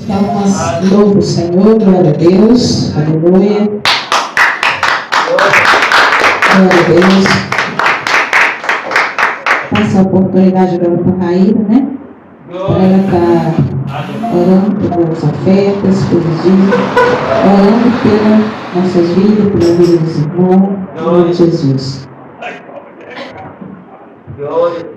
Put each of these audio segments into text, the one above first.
Palmas, louvo o Senhor, glória a Deus, aleluia. Glória a Deus. Passa a oportunidade agora para a Raíra, né? Para ela estar orando pelas ofertas, pelos dias, orando pelas nossas vidas, pela vida dos irmãos, em nome de Jesus.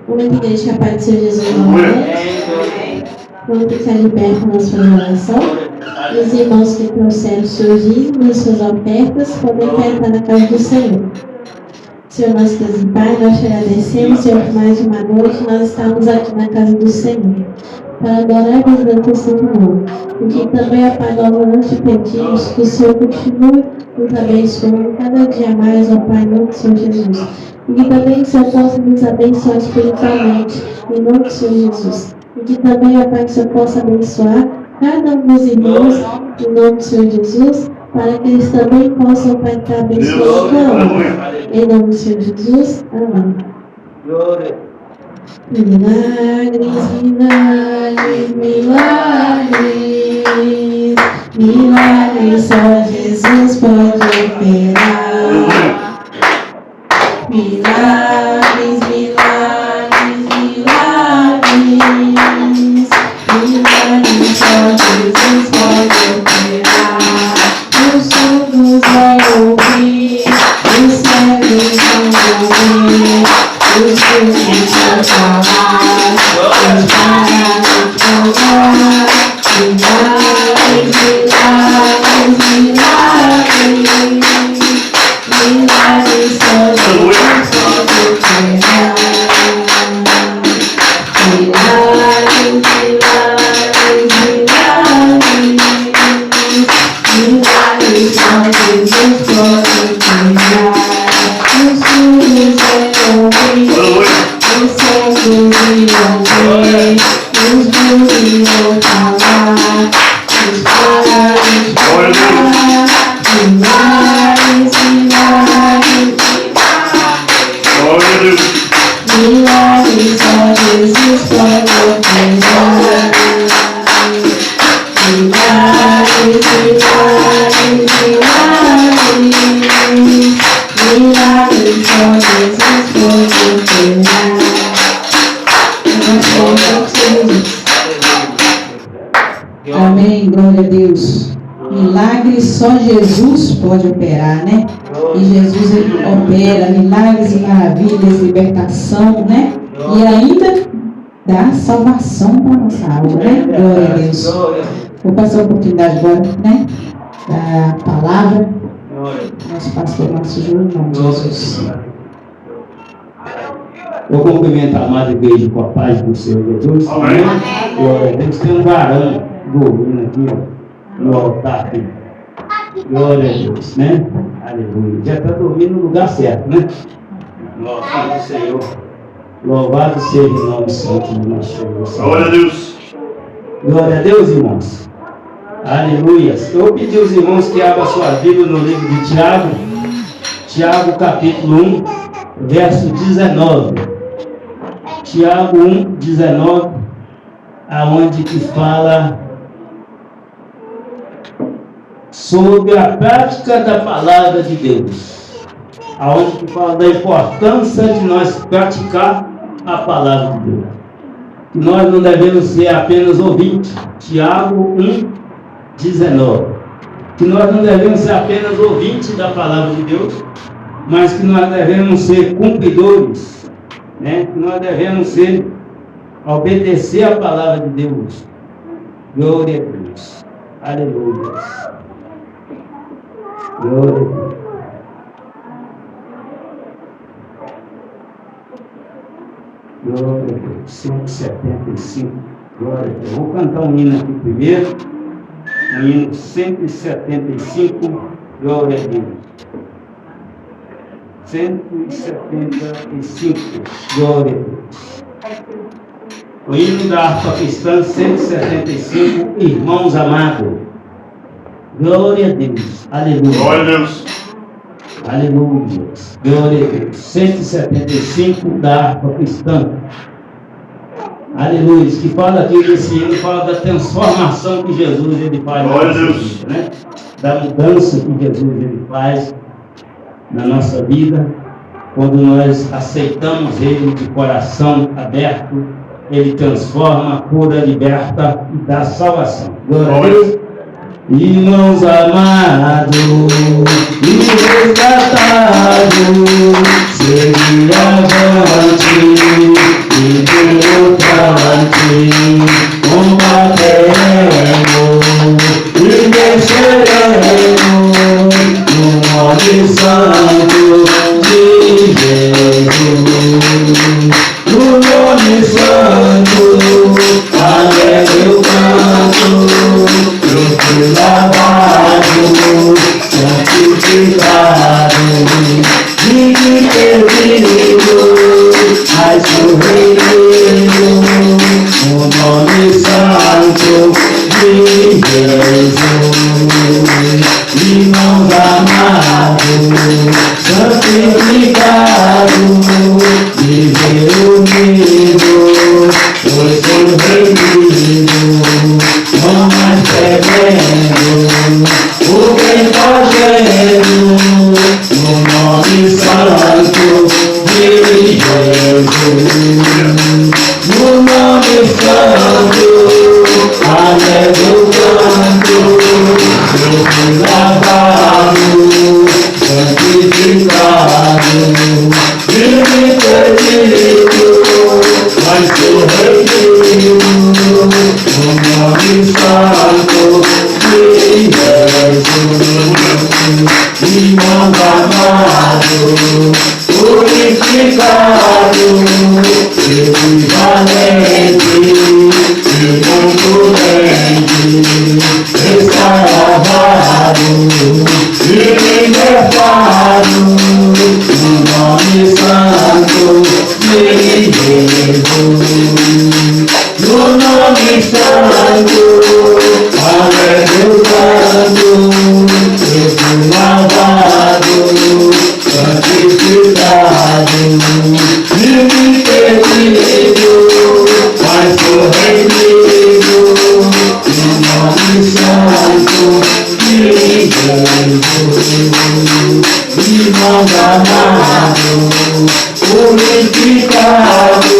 Vamos pedir a Pai do Senhor Jesus novamente. Vamos ficar de pé com a sua oração. Os irmãos que trouxeram seus dízimos e suas ofertas podem entrar na casa do Senhor. Senhor, nosso Deus e Pai, nós te agradecemos, Senhor, por mais uma noite nós estamos aqui na casa do Senhor, para adorar e bendizer o seu nome. E que também, ó Pai, nós te pedimos que o Senhor continue nos abençoando cada dia mais, ó Pai, em nome do Senhor Jesus. E que também o Senhor possa nos abençoar espiritualmente, em nome do Senhor Jesus. E que também, ó Pai, que o Senhor possa abençoar cada um dos irmãos, em nome do Senhor Jesus, para que eles também possam, Pai, estar abençoando cada um. Em nome do Senhor Jesus. Amém. Milagres, milagres, milagres, milagres, só Jesus pode operar. Milagres, milagres, milagres, milagres, só Jesus pode operar. Os surdos vão ouvir, os cegos vão ouvir, os surdos vão falar, os parados vão falar. Milagres, milagres, milagres, milagres, só Jesus pode operar. Milagres, milagres, milagres, milagres, só Jesus pode operar. Os surdos vão ouvir, os cegos vão ver, os mudos vão falar, os parados vão falar. Milagres, milagres, milagres, só Jesus pode operar. Milagres, milagres, milagres, milagres, só Jesus pode operar. Amém, glória a Deus. Milagres só Jesus pode operar, né? E Jesus, ele opera milagres e maravilhas, libertação, né? E ainda dá salvação para a nossa alma, né? Glória a Deus. Vou passar a oportunidade agora, né? Da palavra. Nosso pastor Márcio Júnior, em nome de Jesus. Eu cumprimento a amada igreja com a paz do Senhor Jesus. Amém. Glória a Deus. Tem um varão dormindo aqui, ó, no altar aqui. Glória a Deus, né? Aleluia. Já está dormindo no lugar certo, né? No altar do Senhor. Louvado seja o nome santo do nosso Senhor. Glória a Deus. Glória a Deus, irmãos. Aleluia. Eu pedi aos irmãos que abram a sua Bíblia no livro de Tiago. Tiago, capítulo 1, verso 19. Tiago 1, 19, aonde que fala sobre a prática da palavra de Deus, aonde que fala da importância de nós praticar a palavra de Deus, que nós não devemos ser apenas ouvintes. Tiago 1, 19, que nós não devemos ser apenas ouvintes da palavra de Deus, mas que nós devemos ser cumpridores, né? Que nós devemos obedecer a palavra de Deus. Glória a Deus. Aleluia. Glória a Deus. Glória a Deus. 175. Glória a Deus. Vou cantar um hino aqui primeiro. Um hino 175. Glória a Deus. 175. Glória a Deus. O hino da harpa cristã 175. Irmãos amados. Glória a Deus. Aleluia. Glória a Deus. Aleluia. Glória a Deus. 175 da harpa cristã. Aleluia. Que fala aqui desse hino, fala da transformação que Jesus ele faz na nossa vida, né? Da mudança que Jesus ele faz na nossa vida. Quando nós aceitamos Ele de coração aberto, Ele transforma, cura, liberta e dá salvação. Glória a Deus. Irmãos amados e resgatados, seguir avante e derrotante, combateremos e venceremos no nome santo de Jesus. No nome santo, alegre o canto, lavado, santificado, vive perdido, mas sorrindo, o nome santo de Jesus. Irmãos amados, santificados, viver unido, pois sorrindo, não mais perdendo, o bem fazendo, no nome santo de Jesus. No nome santo, alegre o canto, eu fui lavado, santificado, vive perdido, mas sou redimido, no nome santo de Jesus. Irmãos amados, purificado, equivalente e contundente, está lavado e libertado, no nome santo de Jesus. No nome santo, alegre o canto, eu fui lavado, santificado, vive perdido, mas sou redimido, no nome santo de Jesus. Irmãos amados, purificado,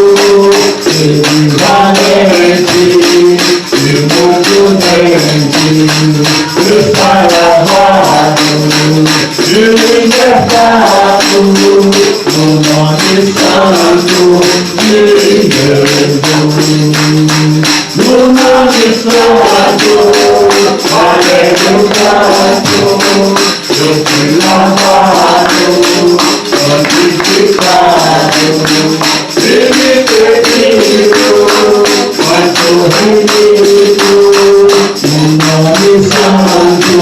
equivalente e muito dente, está lavado e libertado, no nome santo de Jesus. No nome santo, alegre o canto, eu fui lavado, santificado, vive perdido, mas sou redimido, no nome santo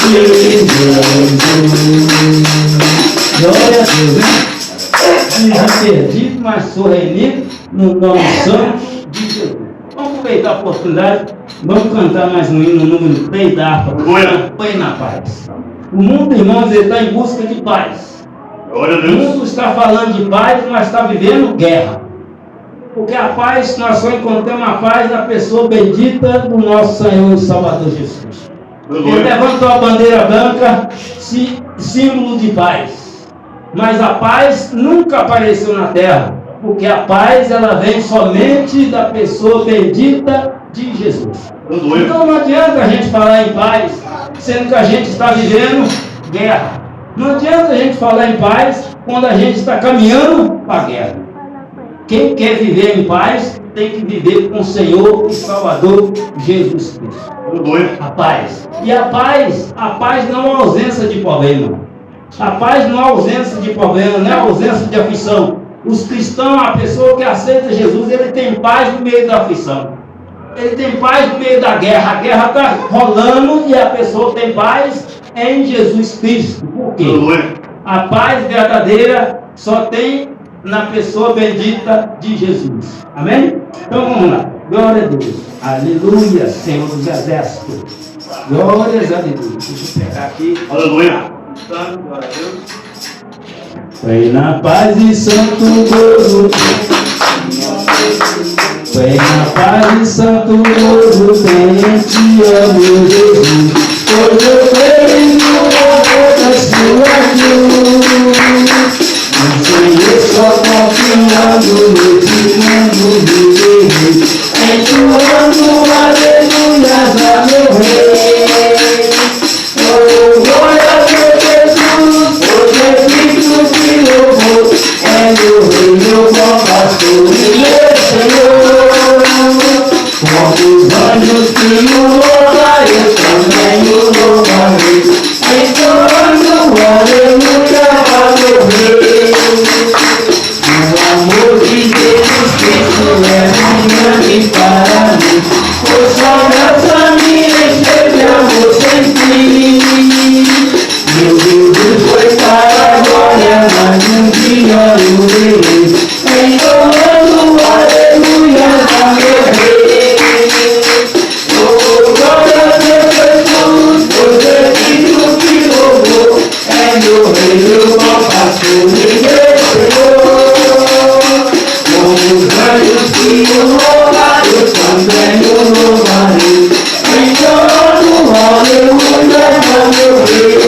de Jesus. Glória a Deus, né? Vive perdido, mas sou redimido, no nome santo de Jesus. Vamos aproveitar a oportunidade, vamos cantar mais um hino, número 3 da harpa, Põe na Paz. O mundo, irmãos, ele está em busca de paz. O mundo está falando de paz, mas está vivendo guerra. Porque a paz, nós só encontramos a paz na pessoa bendita do nosso Senhor e Salvador Jesus. Ele levantou a bandeira branca, símbolo de paz. Mas a paz nunca apareceu na terra, porque a paz ela vem somente da pessoa bendita de Jesus. Então não adianta a gente falar em paz, sendo que a gente está vivendo guerra. Não adianta a gente falar em paz quando a gente está caminhando para a guerra. Quem quer viver em paz tem que viver com o Senhor e Salvador Jesus Cristo. A paz. E a paz não é ausência de problema. A paz não é ausência de problema, não é ausência de aflição. Os cristãos, a pessoa que aceita Jesus, ele tem paz no meio da aflição. Ele tem paz no meio da guerra. A guerra está rolando e a pessoa tem paz em Jesus Cristo. Por quê? A paz verdadeira só tem na pessoa bendita de Jesus. Amém? Então vamos lá. Glória a Deus. Aleluia, Senhor dos Exércitos. Glórias a Deus. Deixa eu pegar aqui. Aleluia. Glória a Deus. Foi na paz e santo gozo. Vem na paz e santo ouro, vem em ti, ó meu Jesus. Hoje eu creio no amor da sua cruz. No Senhor só confiando, me tirando do erro, entoando aleluias a meu rei. Oh, glória a Deus Jesus, hoje é Cristo que louvou, é meu rei, meu bom pastor e meu Senhor. Com os anjos que o louvam, eu também o louvarei, entoando aleluia a meu rei. O amor de Deus Cristo é grande para mim, pois só graça me encheu de amor sem fim. Meu Jesus foi para a glória, mas um dia eu verei, entoando aleluia a meu rei. Oh, glória a Deus Jesus, pois é Cristo que louvou, é meu rei, meu bom pastor e meu Senhor. Com os anjos que o louvam, eu também o louvarei, entoando aleluia a meu rei.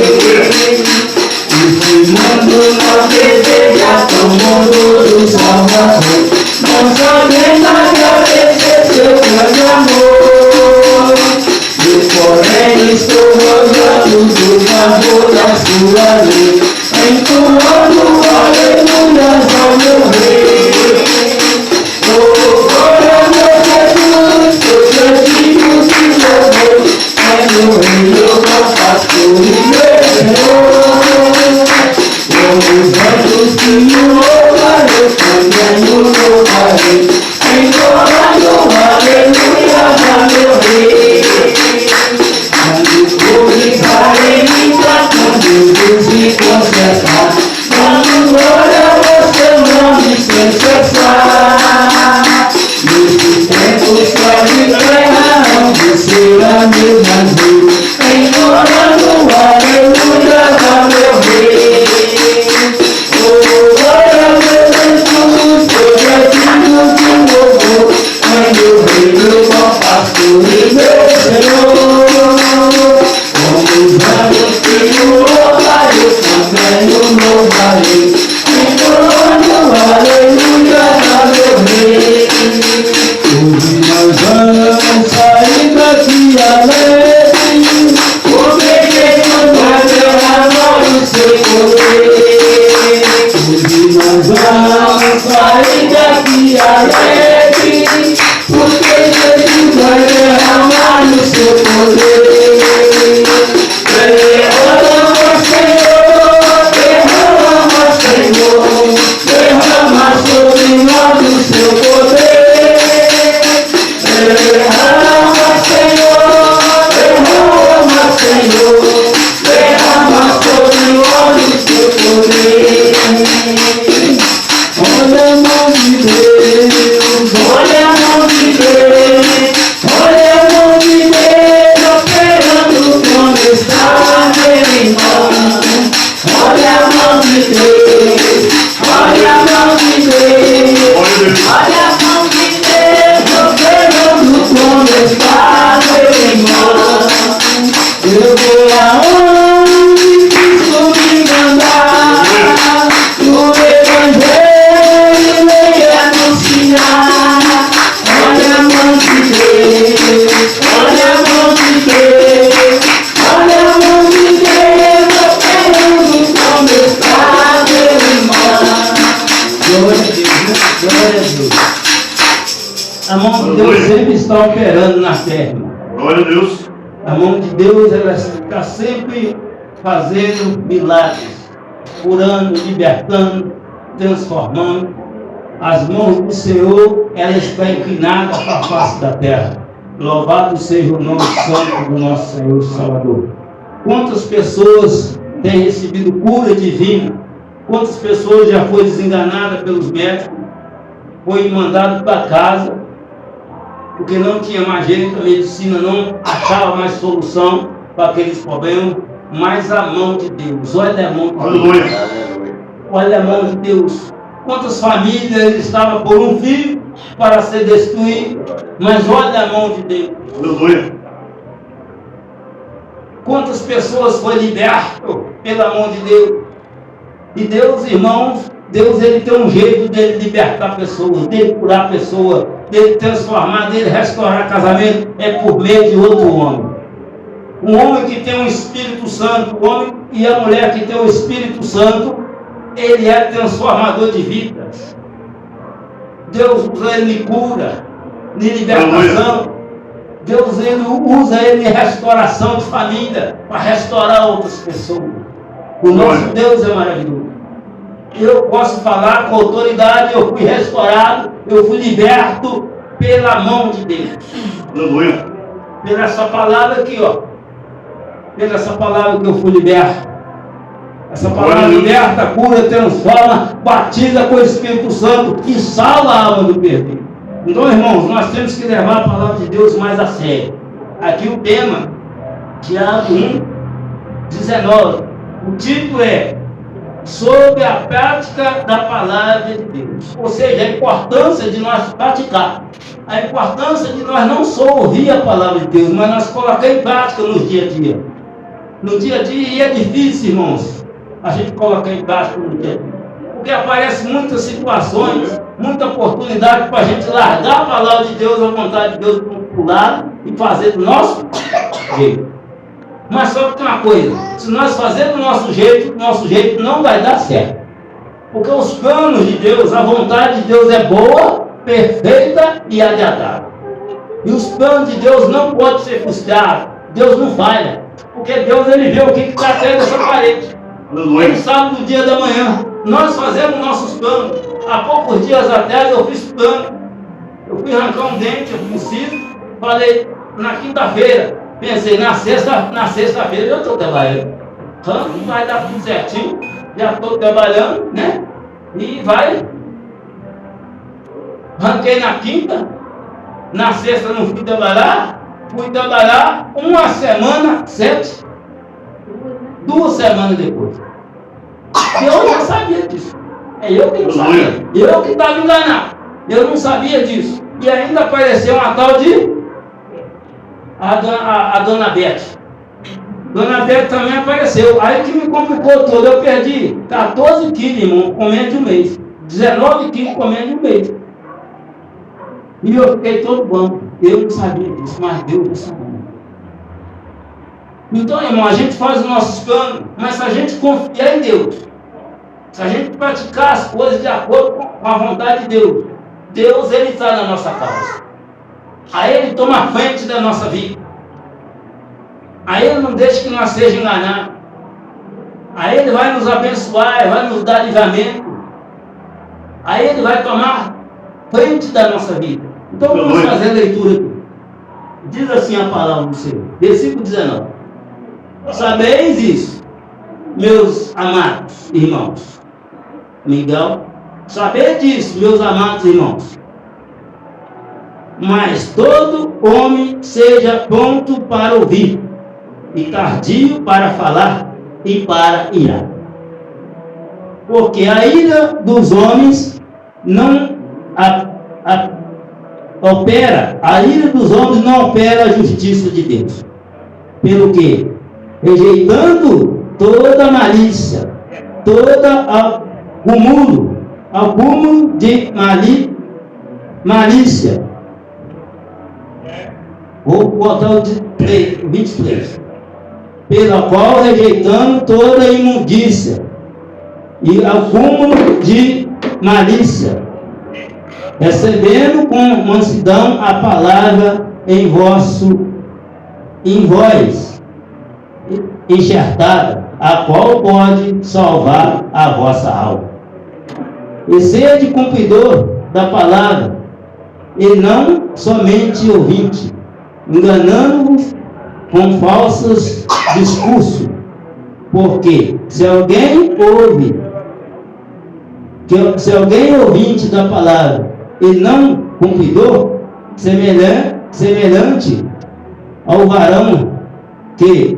Esse mundo não deseja tão bondoso Salvador, não sabendo agradecer seu grande amor. Eu, porém, estou gozando do favor da sua lei, entoando aleluias ao meu rei. Oh, glória a Deus Jesus, pois é Cristo que louvou, é meu rei, meu bom pastor e meu Senhor. Com os anjos que o louvam, eu também o louvarei, entoando aleluia a meu rei. Quando for israelita, com Deus se consertar, dando glória ao seu nome sem cessar. Nesse tempo só de terra, onde será meu navio, entoando aleluia a meu rei. Oh, glória a Deus Jesus, pois é Cristo que louvou, é meu rei, meu bom pastor e meu Senhor. Com os anjos que o louvam, eu também o louvarei, entoando aleluia a meu rei. Hoje nós vamos sair daqui alegre, porque Deus vai derramar o seu poder. Hoje nós vamos sair daqui alegre, porque Jesus vai derramar o seu poder. Derrama, Senhor, derrama, Senhor, derrama sobre nós o seu poder. Derrama, Senhor, derrama, Senhor, derrama sobre nós o seu poder. Olha a mão de Deus, olha a mão de Deus, olha a mão de Deus operando quando está em mão. Olha a mão de Deus, olha a mão de Deus, olha a mão de Deus operando quando está em mão. Eu vou aonde Cristo me mandar, o Evangelho vem anunciar. Olha a mão de Deus, olha a mão de Deus, olha a mão de Deus operando quando está em mão. Glória a Deus, glória a Deus. A mão de Deus sempre está operando na terra. Glória a Deus. A mão de Deus, ela está sempre fazendo milagres, curando, libertando, transformando. As mãos do Senhor, ela está inclinada para a face da terra. Louvado seja o nome santo do nosso Senhor e Salvador. Quantas pessoas têm recebido cura divina? Quantas pessoas já foram desenganadas pelos médicos? Foi mandado para casa, porque não tinha mais jeito, a medicina não achava mais solução para aqueles problemas, mas a mão de Deus, olha a mão de Deus, olha a mão de Deus. Quantas famílias estavam por um filho, para ser destruído, mas olha a mão de Deus. Aleluia. Quantas pessoas foram libertas pela mão de Deus? E Deus, irmãos, Deus ele tem um jeito dele libertar pessoas, dele curar pessoas, dele transformar, dele restaurar casamento, é por meio de outro homem. Um homem que tem um Espírito Santo, o homem e a mulher que tem o Espírito Santo, ele é transformador de vidas. Deus usa ele em cura, em libertação. Deus ele usa ele em restauração de família, para restaurar outras pessoas. O nosso Deus é maravilhoso. Eu posso falar com autoridade, eu fui restaurado, eu fui liberto pela mão de Deus. Aleluia. Pela essa palavra aqui, ó. Pela essa palavra que eu fui liberto. Essa palavra liberta, cura, transforma, batiza com o Espírito Santo e salva a alma do perdido. Então, irmãos, nós temos que levar a palavra de Deus mais a sério. Aqui o tema, Tiago 1:19. O título é sobre a prática da palavra de Deus. Ou seja, a importância de nós praticar. A importância de nós não só ouvir a palavra de Deus, mas nós colocar em prática no dia a dia. No dia a dia, e é difícil, irmãos, a gente colocar em prática no dia a dia. Porque aparecem muitas situações, muita oportunidade para a gente largar a palavra de Deus, a vontade de Deus para o lado e fazer do nosso jeito. Mas só que tem uma coisa, se nós fazermos do nosso jeito não vai dar certo. Porque os planos de Deus, a vontade de Deus é boa, perfeita e agradável. E os planos de Deus não podem ser frustrados. Deus não falha. Porque Deus ele vê o que está atrás dessa parede. Ele sabe do dia da manhã. Nós fazemos nossos planos. Há poucos dias atrás eu fiz plano. Eu fui arrancar um dente, eu preciso. Falei, na quinta-feira. Pensei, na sexta-feira eu estou trabalhando. Vai dar tudo certinho. Já estou trabalhando, né? E vai. Arranquei na quinta. Na sexta não fui trabalhar. Fui trabalhar uma semana, 7. 2 semanas depois. Eu não sabia disso. É eu que não sabia. Eu que estava enganado. Eu não sabia disso. E ainda apareceu uma tal de a dona Beth. Dona Beth também apareceu. Aí que me complicou todo. Eu perdi 14 quilos, irmão, comendo de um mês. 19 quilos comendo de um mês. E eu fiquei todo bom. Eu não sabia disso, mas Deus não sabia. Então, irmão, a gente faz os nossos planos, mas se a gente confiar em Deus, se a gente praticar as coisas de acordo com a vontade de Deus, Deus ele está na nossa causa. Aí ele toma a frente da nossa vida. Aí ele não deixa que nós seja enganados. Aí ele vai nos abençoar, ele vai nos dar livramento. Aí ele vai tomar frente da nossa vida. Então vamos fazer a leitura aqui. Diz assim a palavra do Senhor, versículo 19. Sabeis isso, meus amados irmãos. Miguel, sabeis disso, meus amados irmãos. Mas todo homem seja pronto para ouvir, e tardio para falar, e para irar. Porque a ira dos homens não opera, a ira dos homens não opera a justiça de Deus. Pelo que, rejeitando toda malícia, toda acúmulo de malícia. Vou botar o 23. Pela qual, rejeitando toda imundícia e acúmulo de malícia, recebendo com mansidão a palavra em vós enxertada, a qual pode salvar a vossa alma. E sede cumpridor da palavra, e não somente ouvinte, enganando-vos com falsos discursos. Porque se alguém ouvinte da palavra e não cumpridor, semelhante ao varão que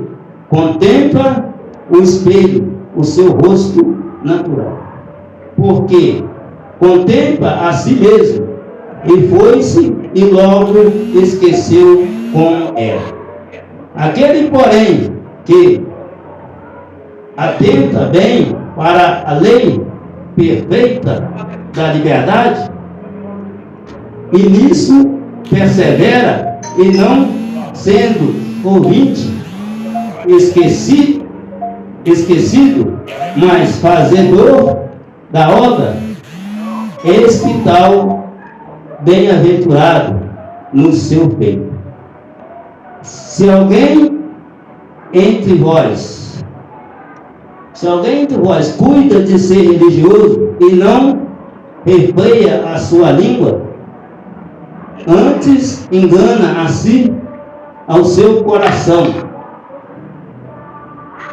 contempla o espelho, o seu rosto natural. Porque contempla a si mesmo e foi-se e logo esqueceu como era. Aquele, porém, que atenta bem para a lei perfeita da liberdade, e nisso persevera, e não sendo ouvinte, esquecido, mas fazedor da obra, eis que tal bem-aventurado no seu feito. Se alguém entre vós cuida de ser religioso e não refreia a sua língua, antes engana a si, ao seu coração.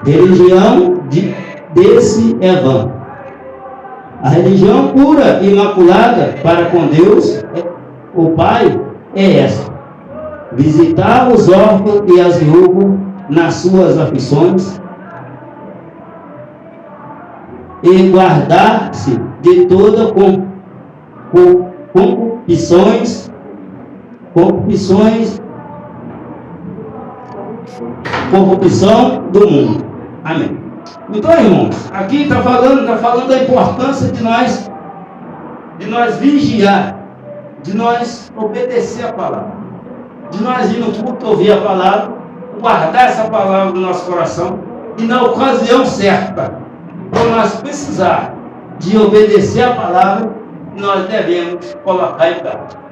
Religião desse é vã. A religião pura e imaculada para com Deus, o Pai, é esta: visitar os órfãos e as viúvas nas suas aflições, e guardar-se de toda corrupção do mundo. Amém. Então, irmãos, aqui está falando da importância de nós vigiar, de nós obedecer a palavra, de nós ir no culto ouvir a palavra, guardar essa palavra no nosso coração, e na ocasião certa, quando nós precisar de obedecer a palavra, nós devemos colocar em prática.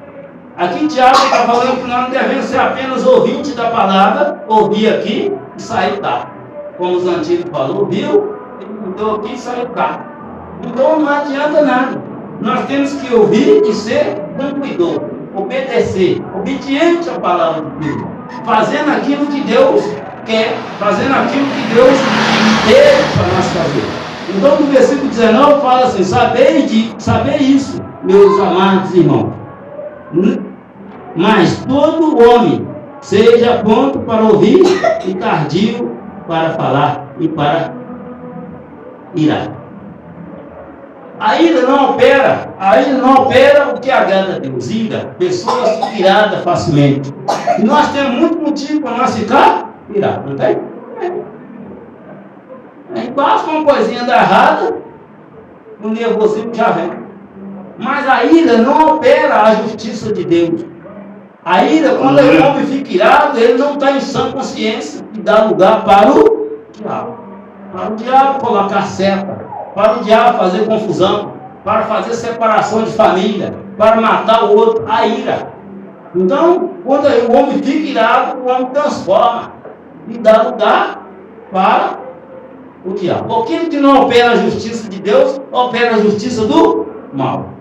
Aqui Tiago está falando que nós não devemos ser apenas ouvintes da palavra, ouvir aqui e sair cá. Como os antigos falaram, ouviu, mudou aqui e saiu cá. Então não adianta nada. Nós temos que ouvir e ser cumpridor, obedecer, obediente à palavra de Deus, fazendo aquilo que Deus quer, fazendo aquilo que Deus teve para nós fazer. Então no versículo 19 fala assim: saber isso, meus amados irmãos, mas todo homem seja pronto para ouvir e tardio para falar e para irar. A ira não opera o que agrada a Deus. Ira, pessoas iradas facilmente. E nós temos muito motivo para nós ficar irados, não tem? Basta uma coisinha da errada, o nervosismo já vem. Mas a ira não opera a justiça de Deus. A ira, quando o homem fica irado, ele não está em sã consciência e dá lugar para o diabo. Para o diabo colocar seta, para o diabo fazer confusão, para fazer separação de família, para matar o outro. A ira. Então, quando o homem fica irado, o homem transforma e dá lugar para o diabo. Aquilo que não opera a justiça de Deus, opera a justiça do mal.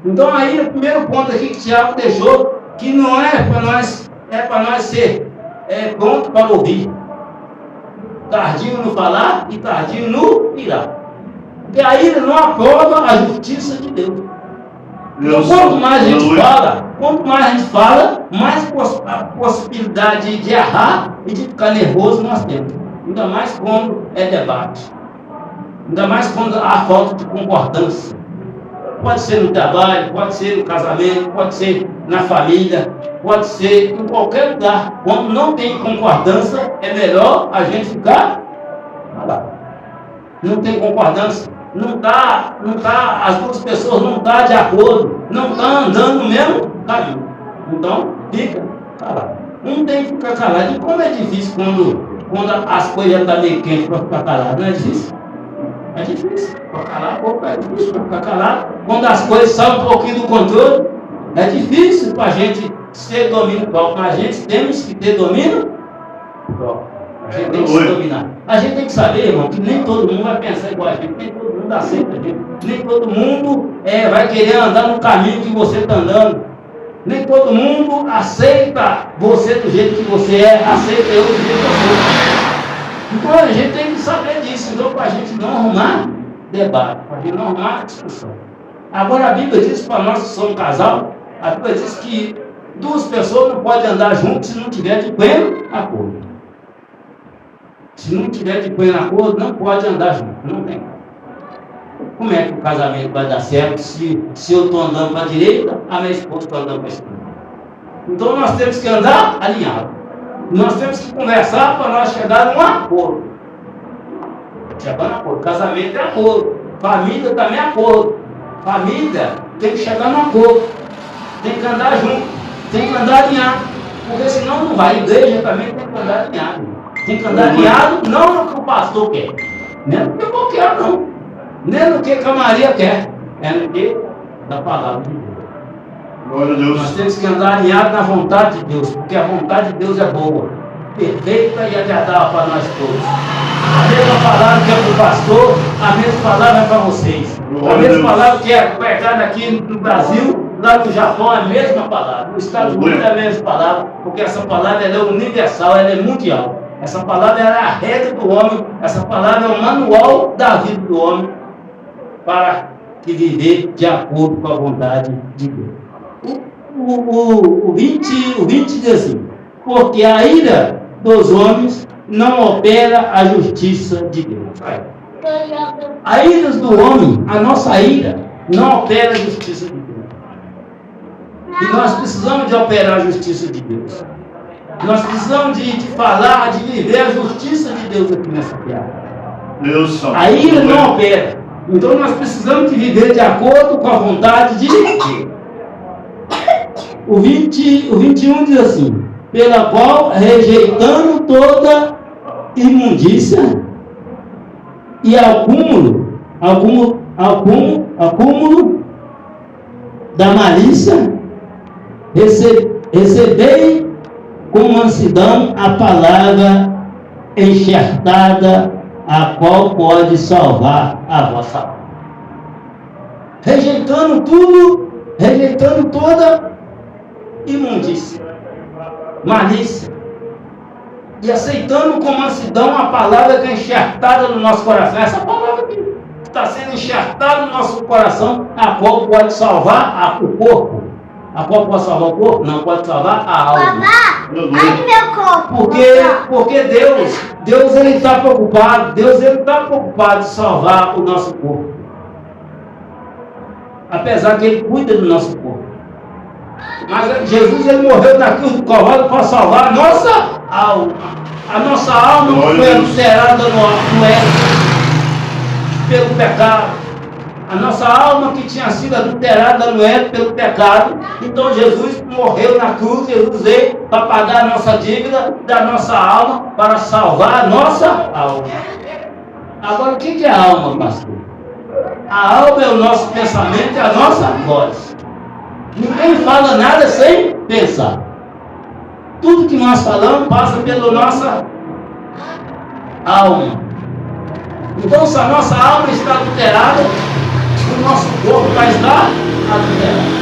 Então aí o primeiro ponto aqui que Tiago deixou, que não é para nós ser pronto para ouvir, tardio no falar e tardio no irar, porque a ira não aprova a justiça de Deus. Então quanto mais a gente fala, mais a possibilidade de errar e de ficar nervoso nós temos. Ainda mais quando é debate, ainda mais quando há falta de concordância. Pode ser no trabalho, pode ser no casamento, pode ser na família, pode ser em qualquer lugar. Quando não tem concordância, é melhor a gente ficar calado. Não tem concordância, as duas pessoas não estão de acordo, não estão andando no mesmo caminho. Então, fica calado. Um tem que ficar calado. E como é difícil quando as coisas já estão meio quentes para ficar calado, não é difícil? É difícil para calar, é difícil para ficar calado. Quando as coisas saem um pouquinho do controle, é difícil para a gente ter domínio próprio. Mas a gente temos que ter domínio próprio. A gente tem que se dominar. A gente tem que saber, irmão, que nem todo mundo vai pensar igual a gente, nem todo mundo aceita a gente, nem todo mundo vai querer andar no caminho que você está andando. Nem todo mundo aceita você do jeito que você é, aceita eu do jeito que eu sou. Então a gente tem que saber disso, então, para a gente não arrumar debate, para a gente não arrumar discussão. Agora a Bíblia diz para nós que somos um casal, a Bíblia diz que duas pessoas não podem andar juntas se não tiver de pleno acordo. Se não tiver de pleno acordo, não pode andar junto, não tem. Como é que o casamento vai dar certo se eu estou andando para a direita, a minha esposa está andando para a esquerda? Então nós temos que andar alinhado. Nós temos que conversar para nós chegar num acordo. Chegar num acordo. Casamento é acordo. Família também é acordo. Família tem que chegar num acordo. Tem que andar junto. Tem que andar alinhado. Porque senão não vai. A igreja também tem que andar alinhado. Tem que andar alinhado não no que o pastor quer. Nem no que eu quero, não. Nem no que a Maria quer. É no que da palavra de Deus. Glória a Deus. Nós temos que andar alinhados na vontade de Deus, porque a vontade de Deus é boa, perfeita e agradável para nós todos. A mesma palavra que é para o pastor, a mesma palavra é para vocês. A mesma palavra que é pregada aqui no Brasil, lá no Japão, é a mesma palavra. Nos Estados Unidos é a mesma palavra, porque essa palavra ela é universal, ela é mundial. Essa palavra ela é a regra do homem, essa palavra é o manual da vida do homem para que viver de acordo com a vontade de Deus. O 20 diz assim: porque a ira dos homens não opera a justiça de Deus. A ira do homem, a nossa ira, não opera a justiça de Deus. E nós precisamos de operar a justiça de Deus. Nós precisamos de falar, de viver a justiça de Deus aqui nessa terra. A ira não opera. Então nós precisamos de viver de acordo com a vontade de Deus. O 21 diz assim: pela qual, rejeitando toda imundícia e acúmulo da malícia, recebei com mansidão a palavra enxertada, a qual pode salvar a vossa alma. Rejeitando toda imundícia, malícia, e aceitando com mansidão a palavra que é enxertada no nosso coração. Essa palavra que está sendo enxertada no nosso coração, a qual pode salvar o corpo. A qual pode salvar o corpo? Não pode salvar a alma. Ai, meu corpo. Porque Deus ele está preocupado. Deus ele está preocupado de salvar o nosso corpo. Apesar que ele cuida do nosso corpo. Mas Jesus ele morreu na cruz do Calvário para salvar a nossa alma. A nossa alma não foi adulterada no pelo pecado. A nossa alma que tinha sido adulterada no pelo pecado. Então Jesus morreu na cruz, Jesus veio para pagar a nossa dívida da nossa alma, para salvar a nossa alma. Agora o que é a alma, pastor? A alma é o nosso pensamento, é a nossa voz. Ninguém fala nada sem pensar. Tudo que nós falamos passa pela nossa alma. Então, se a nossa alma está adulterada, o nosso corpo vai estar adulterado.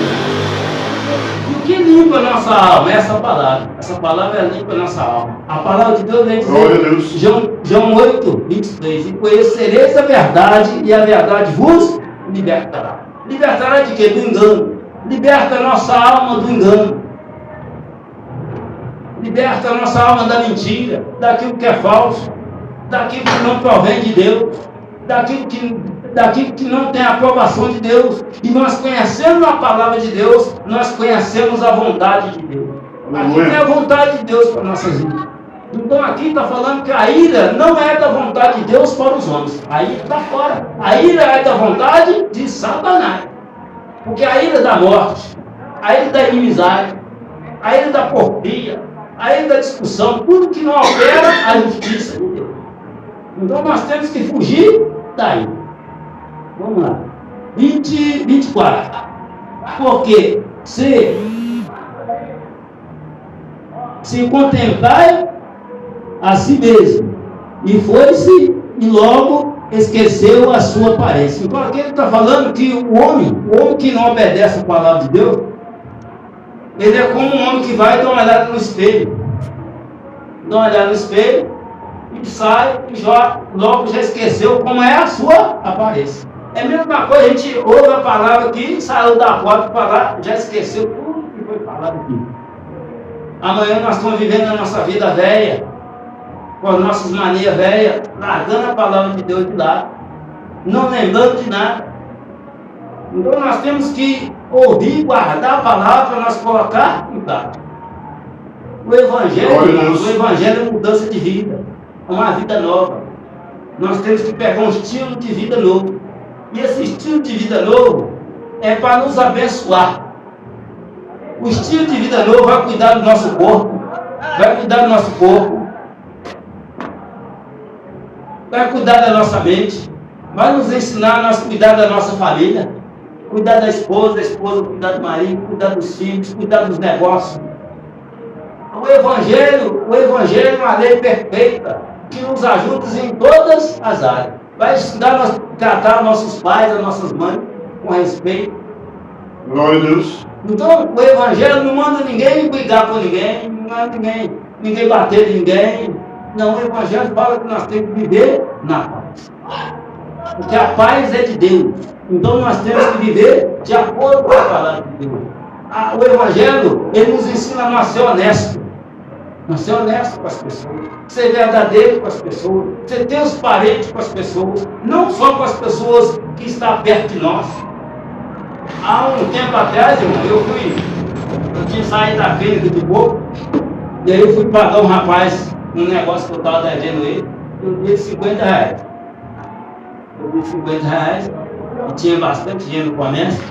E o que limpa a nossa alma? É essa palavra. Essa palavra limpa a nossa alma. A palavra de Deus vem dizer, João 8, 23, e conhecereis a verdade, e a verdade vos libertará. Libertará de quê? Do engano. Liberta a nossa alma do engano. Liberta a nossa alma da mentira, daquilo que é falso, daquilo que não provém de Deus, daquilo que não tem a aprovação de Deus. E nós conhecendo a palavra de Deus, nós conhecemos a vontade de Deus. Aqui tem a vontade de Deus para nossas vidas. Então aqui está falando que a ira não é da vontade de Deus para os homens. A ira está fora. A ira é da vontade de Satanás. Porque a ira da morte, a ira da inimizade, a ira da porfia, a ira da discussão, tudo que não opera a justiça de Deus. Então nós temos que fugir da ira. Vamos lá. 24. Porque se contemplar a si mesmo, e foi-se e logo esqueceu a sua aparência. Então aqui ele está falando que o homem que não obedece a palavra de Deus, ele é como um homem que vai dar uma olhada no espelho. Dá uma olhada no espelho e sai e logo já esqueceu como é a sua aparência. É a mesma coisa, a gente ouve a palavra aqui, saiu da porta para lá, já esqueceu tudo que foi falado aqui. Amanhã nós estamos vivendo a nossa vida velha, com as nossas manias velhas, largando a palavra de Deus de lado. não lembrando de nada. Então nós temos que ouvir, guardar a palavra para nós colocar em prática. O Evangelho é mudança de vida, é uma vida nova. Nós temos que pegar um estilo de vida novo. E esse estilo de vida novo é para nos abençoar. O estilo de vida novo vai cuidar do nosso corpo, vai cuidar do nosso corpo, vai cuidar da nossa mente, vai nos ensinar a nós cuidar da nossa família, cuidar da esposa cuidar do marido, cuidar dos filhos, cuidar dos negócios. O Evangelho é uma lei perfeita que nos ajuda em todas as áreas. Vai ensinar a tratar nossos pais, as nossas mães com respeito. Glória a Deus. Então, o Evangelho não manda ninguém brigar com ninguém, não manda ninguém bater em ninguém. Não, o Evangelho fala que nós temos que viver na paz. Porque a paz é de Deus. Então, nós temos que viver de acordo com a palavra de Deus. O Evangelho, ele nos ensina a nós ser honesto. Nós ser honesto com as pessoas. Ser verdadeiro com as pessoas. Ser transparente com as pessoas. Não só com as pessoas que estão perto de nós. Há um tempo atrás, irmão, eu tinha saído da clínica de boca, e aí eu fui pagar um rapaz um negócio que eu estava devendo ele, eu dei R$50. Eu dei R$50, e tinha bastante dinheiro no comércio,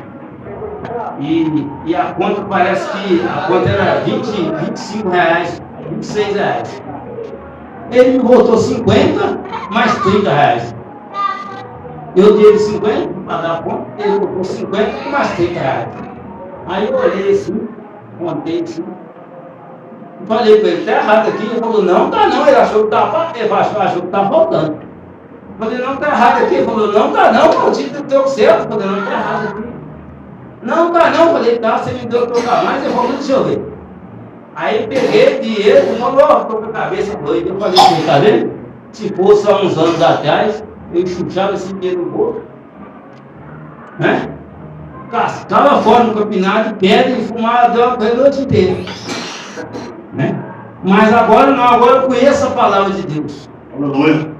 e a conta parece que a conta era R$25, R$26. Ele me voltou 50 mais R$30. Eu dei ele 50 para dar a conta, ele botou 50 mais R$30. Aí eu olhei assim, contei assim, falei para ele, está errado aqui. Ele falou, não, tá não, ele achou que estava faltando. Eu falei, não, está errado aqui. Ele falou, não, tá não, o título deu certo. Eu falei, não, está errado aqui. Não, tá não, eu falei, tá, você me deu trocar mais. Ele falou, deixa eu ver. Aí peguei o dinheiro, falou, estou com a cabeça doida. Eu falei, você tá vendo? Se fosse há uns anos atrás, eu chuchava esse dinheiro no bolso, né? Cascava fora no campinado, pedra e fumava a noite inteira, né? Mas agora não, agora eu conheço a palavra de Deus. Aleluia.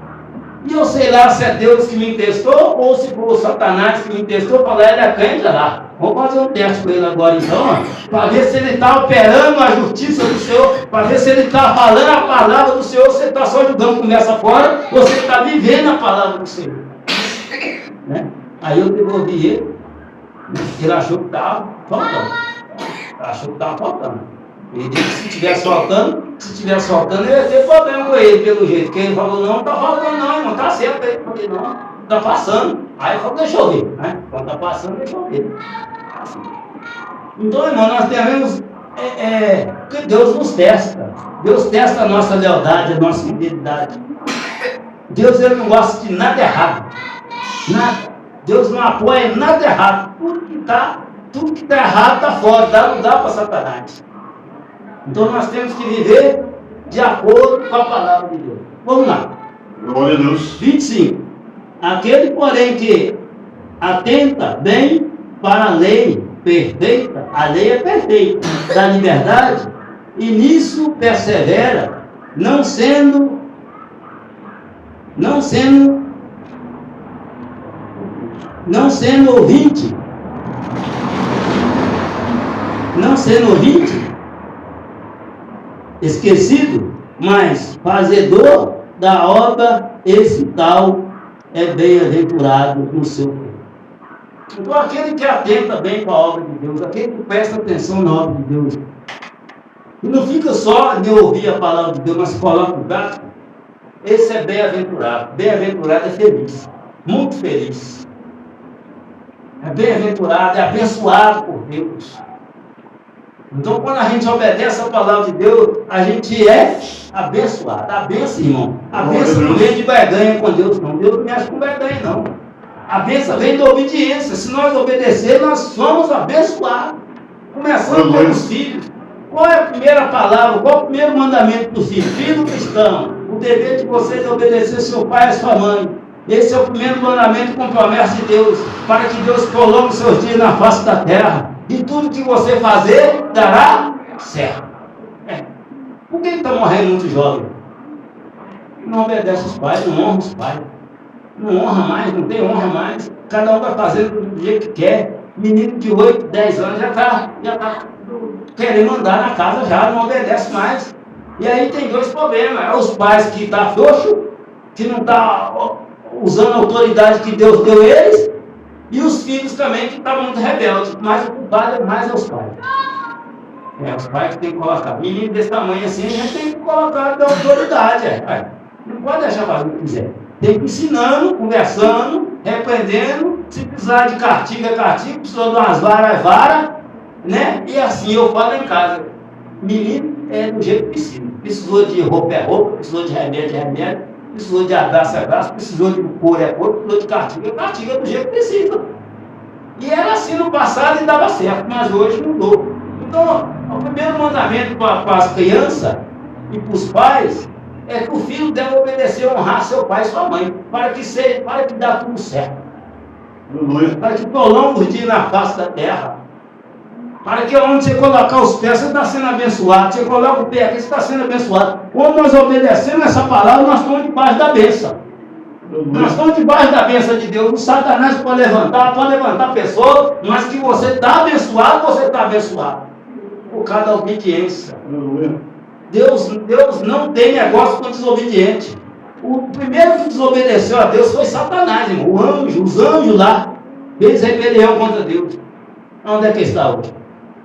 E eu sei lá se é Deus que me testou ou se foi o Satanás que me testou para lá ele é crente lá. Vamos fazer um teste com ele agora então, para ver se ele está operando a justiça do Senhor, para ver se ele está falando a palavra do Senhor, você está só jogando conversa fora, você está vivendo a palavra do Senhor. Né? Aí eu devolvi ele, ele achou que estava faltando. Ele disse que se estivesse faltando, eu ia ter problema com ele, pelo jeito. Porque ele falou, não está faltando não, irmão, está certo. Aí eu falei, não, está passando. Aí eu falei, deixa eu ver. Né? Quando está passando, deixa eu ver. Então, irmão, nós devemos que Deus nos testa. Deus testa a nossa lealdade, a nossa fidelidade. Deus, ele não gosta de nada errado. Nada. Deus não apoia nada errado. Tudo que está errado está fora, não dá para Satanás. Então nós temos que viver de acordo com a palavra de Deus. Vamos lá. Glória a Deus. 25. Aquele, porém, que atenta bem para a lei perfeita, a lei é perfeita, da liberdade, e nisso persevera, não sendo ouvinte, esquecido, mas fazedor da obra, esse tal é bem-aventurado no seu tempo. Então aquele que atenta bem para a obra de Deus, aquele que presta atenção na obra de Deus, e não fica só de ouvir a palavra de Deus, mas coloca o gato, esse é bem-aventurado. Bem-aventurado é feliz, muito feliz. É bem-aventurado, é abençoado por Deus. Então, quando a gente obedece a palavra de Deus, a gente é abençoado. A bênção, irmão. A bênção não vem de barganha com Deus, não. Deus não mexe com barganha, não. A bênção vem da obediência. Se nós obedecer, nós somos abençoados. Começando pelos filhos. Qual é a primeira palavra? Qual é o primeiro mandamento do filho? Filho cristão. O dever de vocês é obedecer seu pai e sua mãe. Esse é o primeiro mandamento com promessa de Deus. Para que Deus coloque seus dias na face da terra. E tudo que você fazer, dará certo. Por que está morrendo muito jovem? Não obedece os pais, não honra os pais. Não honra mais, não tem honra mais. Cada um vai fazendo do jeito que quer. Menino de 8, 10 anos já tá querendo andar na casa já, não obedece mais. E aí tem dois problemas. É os pais que estão frouxos, que não estão usando a autoridade que Deus deu eles, e os filhos também que estão muito rebeldes. Mas o culpado é mais os pais. Os pais que tem que colocar. Menino desse tamanho assim, a gente tem que colocar da autoridade. Não pode deixar fazer o que quiser. Tem que ir ensinando, conversando, repreendendo. Se precisar de castigo, é castigo. Precisou de umas varas, é vara. Né? E assim eu falo em casa. Menino é do jeito que precisa. Precisou de roupa, é roupa. Precisou de remédio, é remédio. Precisou de abraço, é abraço. Precisou de couro, é couro. Precisou de castigo, é do jeito que precisa. E era assim no passado e dava certo, mas hoje mudou. Então, o primeiro mandamento para as crianças e para os pais é que o filho deve obedecer, honrar seu pai e sua mãe, para que dá tudo certo. Para que prolongue os dias na face da terra. Para que onde você colocar os pés, você está sendo abençoado. Você coloca o pé aqui, você está sendo abençoado. Quando nós obedecemos essa palavra, nós estamos debaixo da bênção. Nós estamos debaixo da bênção de Deus. O Satanás pode levantar pessoas, mas que você está abençoado, você está abençoado. Por causa da obediência. Deus não tem negócio com desobediente. O primeiro que desobedeceu a Deus foi Satanás, irmão. Os anjos lá, fez rebelião contra Deus. Onde é que está hoje?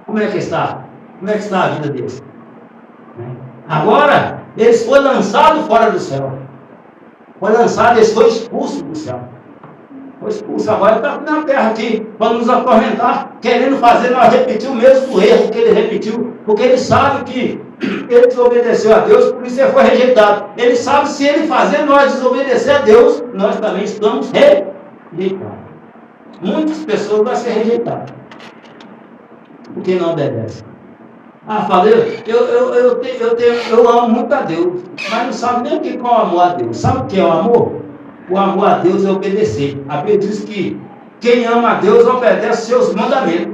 Como é que está? Como é que está a vida deles? Agora, eles foram lançados fora do céu. Eles foram expulsos do céu. Foi expulso, agora está na terra aqui, para nos atormentar, querendo fazer nós repetir o mesmo erro que ele repetiu, porque ele sabe que ele desobedeceu a Deus, por isso ele foi rejeitado. Ele sabe, se ele fazer nós desobedecer a Deus, nós também estamos rejeitados. Muitas pessoas vão ser rejeitadas, porque não obedecem. Falei, eu amo muito a Deus, mas não sabe nem o que é o amor a Deus. Sabe o que é o amor? O amor a Deus é obedecer. A Bíblia diz que quem ama a Deus obedece seus mandamentos.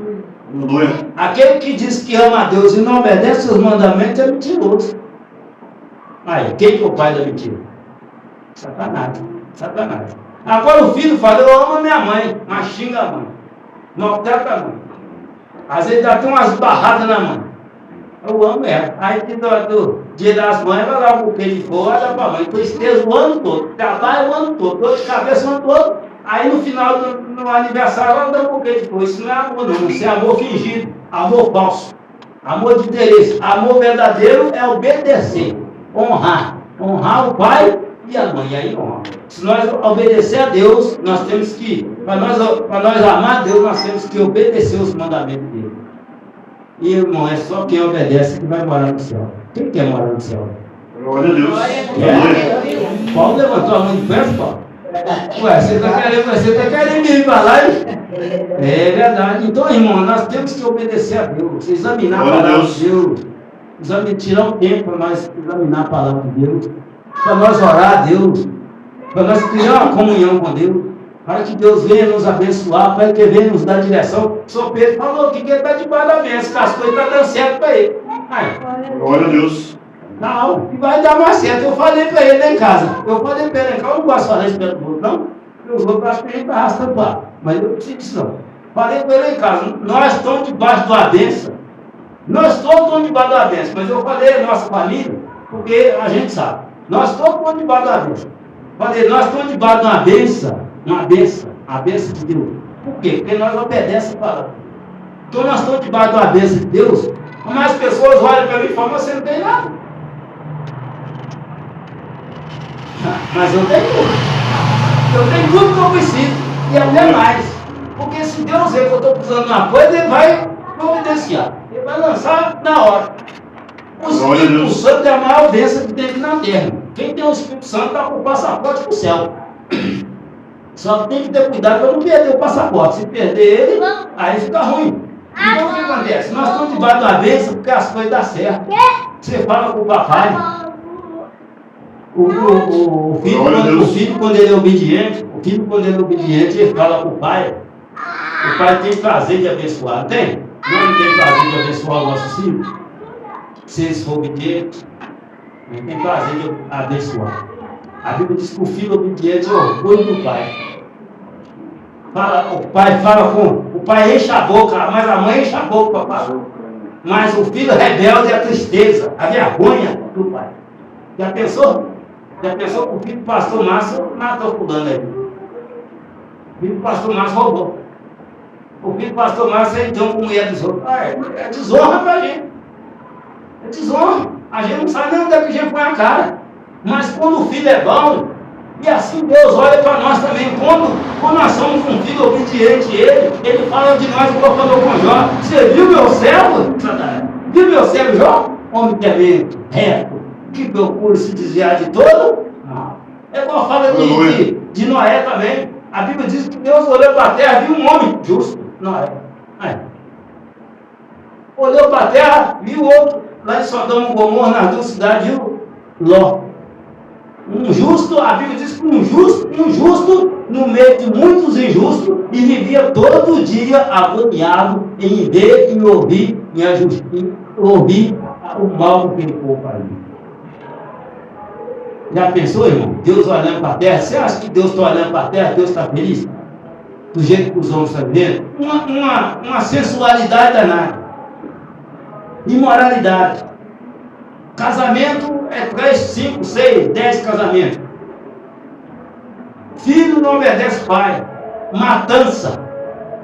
Aquele que diz que ama a Deus e não obedece seus mandamentos é mentiroso. Aí, quem que é o pai da mentira? Satanás. Agora o filho fala, eu amo a minha mãe, mas xinga a mãe, maltrata a mãe. Às vezes dá até umas barradas na mãe. Eu amo ela. Aí do dia das mães, vai lá um buquê de flor, olha para a mãe, tristeza o ano todo, trabalho o ano todo, dor de cabeça o ano todo. Aí no final do aniversário, ela dá um buquê de flor. Isso não é amor, não. Isso é amor fingido, amor falso, amor de interesse. Amor verdadeiro é obedecer, honrar o pai e a mãe. Aí honra. Se nós obedecer a Deus, nós temos que, para nós amar a Deus, nós temos que obedecer os mandamentos dele. E irmão, é só quem obedece que vai morar no céu. Quem quer morar no céu? Glória a Deus. Paulo levantou a mão de pé, Paulo. Ué, você está querendo ir para lá? É verdade. Então, irmão, nós temos que obedecer a Deus, examinar a palavra de Deus, tirar um tempo para nós examinar a palavra de Deus, para nós orar a Deus, para nós criar uma comunhão com Deus. Para que Deus venha nos abençoar, para que venha nos dar direção. O São Pedro falou que ele está debaixo da bênção, que as coisas estão dando certo para ele. Glória a Deus. Não, vai dar mais certo. Eu falei para ele lá em casa. Eu não gosto de falar isso pelo outro, não. Eu vou para a gente arrastando para. Mas eu não preciso disso, não. Falei para ele lá em casa. Nós estamos debaixo da bênção. Nós todos estamos debaixo da bênção. Mas eu falei a nossa família, porque a gente sabe. Nós todos estamos debaixo da bênção. Falei, nós estamos debaixo de uma bênção. A bênção de Deus. Por quê? Porque nós obedecemos a palavra. Então nós estamos debaixo da bênção de Deus, mas as pessoas olham para mim e falam, você não tem nada. Mas eu tenho tudo que eu preciso, e até mais. Porque se Deus vê que eu estou precisando de uma coisa, Ele vai providenciar. Ele vai lançar na hora. O Espírito Santo é a maior bênção que tem aqui na terra. Quem tem o Espírito Santo está com o passaporte para o céu. Só que tem que ter cuidado para não perder o passaporte. Se perder ele, aí fica ruim. Então o que acontece? Nós estamos debaixo da bênção porque as coisas dão certo. Você fala com o papai. O filho, quando ele é obediente, ele fala com o pai. O pai tem prazer de abençoar, não tem? Não tem prazer de abençoar os nossos filhos? Se eles forem obedientes, ele tem prazer de abençoar. A Bíblia diz que o filho obediente é o orgulho do pai. O pai enche a boca, mas a mãe enche a boca, papai. Mas o filho rebelde é a tristeza, a vergonha do pai. Já pensou? Já pensou que o filho do pastor Márcio matou fulano aí? O filho do pastor Márcio roubou. O filho do pastor Márcio é então com mulher dos outros. É desonra pra gente. É desonra. A gente não sabe nem onde é que a gente põe a cara. Mas quando o filho é bom, e assim Deus olha para nós também. Quando nós somos um filho obediente a Ele fala de nós igual falou com Jó. Você viu meu servo? Viu meu servo Jó? Homem temente, reto, que procura se desviar de todo? Não. É igual fala de Noé também. A Bíblia diz que Deus olhou para a terra e viu um homem justo. Noé. Olhou para a terra, viu outro, lá em Sodoma e Gomorra, nas duas cidades, viu Ló. Um justo, a Bíblia diz que um justo no meio de muitos injustos, e vivia todo dia agoniado em ver e ouvir ouvir o mal que ele pôs para ele. Já pensou, irmão? Deus olhando para a terra, você acha que Deus está olhando para a terra, Deus está feliz? Do jeito que os homens estão vivendo? Uma sensualidade danada. Imoralidade. Casamento é 3, 5, 6, 10 casamentos. Filho não obedece pai. Matança,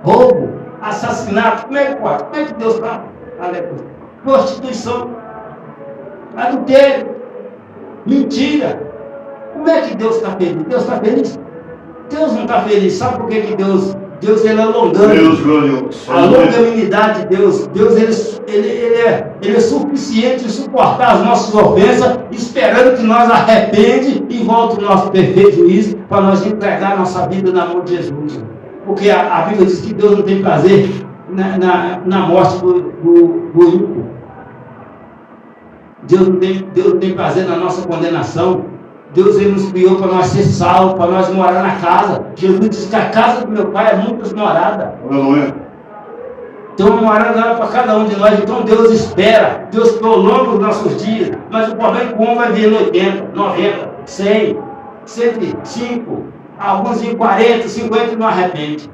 roubo, assassinato. Como é que pode? Como é que Deus está? Prostituição, adultério, mentira. Como é que Deus está feliz? Deus está feliz? Deus não está feliz. Sabe por que Deus ele é longânimo? Deus glorioso. A longanimidade de Deus ele é suficiente de suportar as nossas ofensas, esperando que nós arrepende e volte o nosso perfeito juízo para nós entregar a nossa vida na mão de Jesus. Porque a Bíblia diz que Deus não tem prazer na morte do ímpio. Deus não tem prazer na nossa condenação. Deus ele nos criou para nós ser salvos, para nós morar na casa. Jesus disse que a casa do meu pai é muitas moradas. Aleluia. Tem uma morada para cada um de nós. Então Deus espera, Deus prolonga os nossos dias. Mas o problema é que o homem vai vir em 80, 90, 100, 105, alguns em 40, 50 e não arrepende.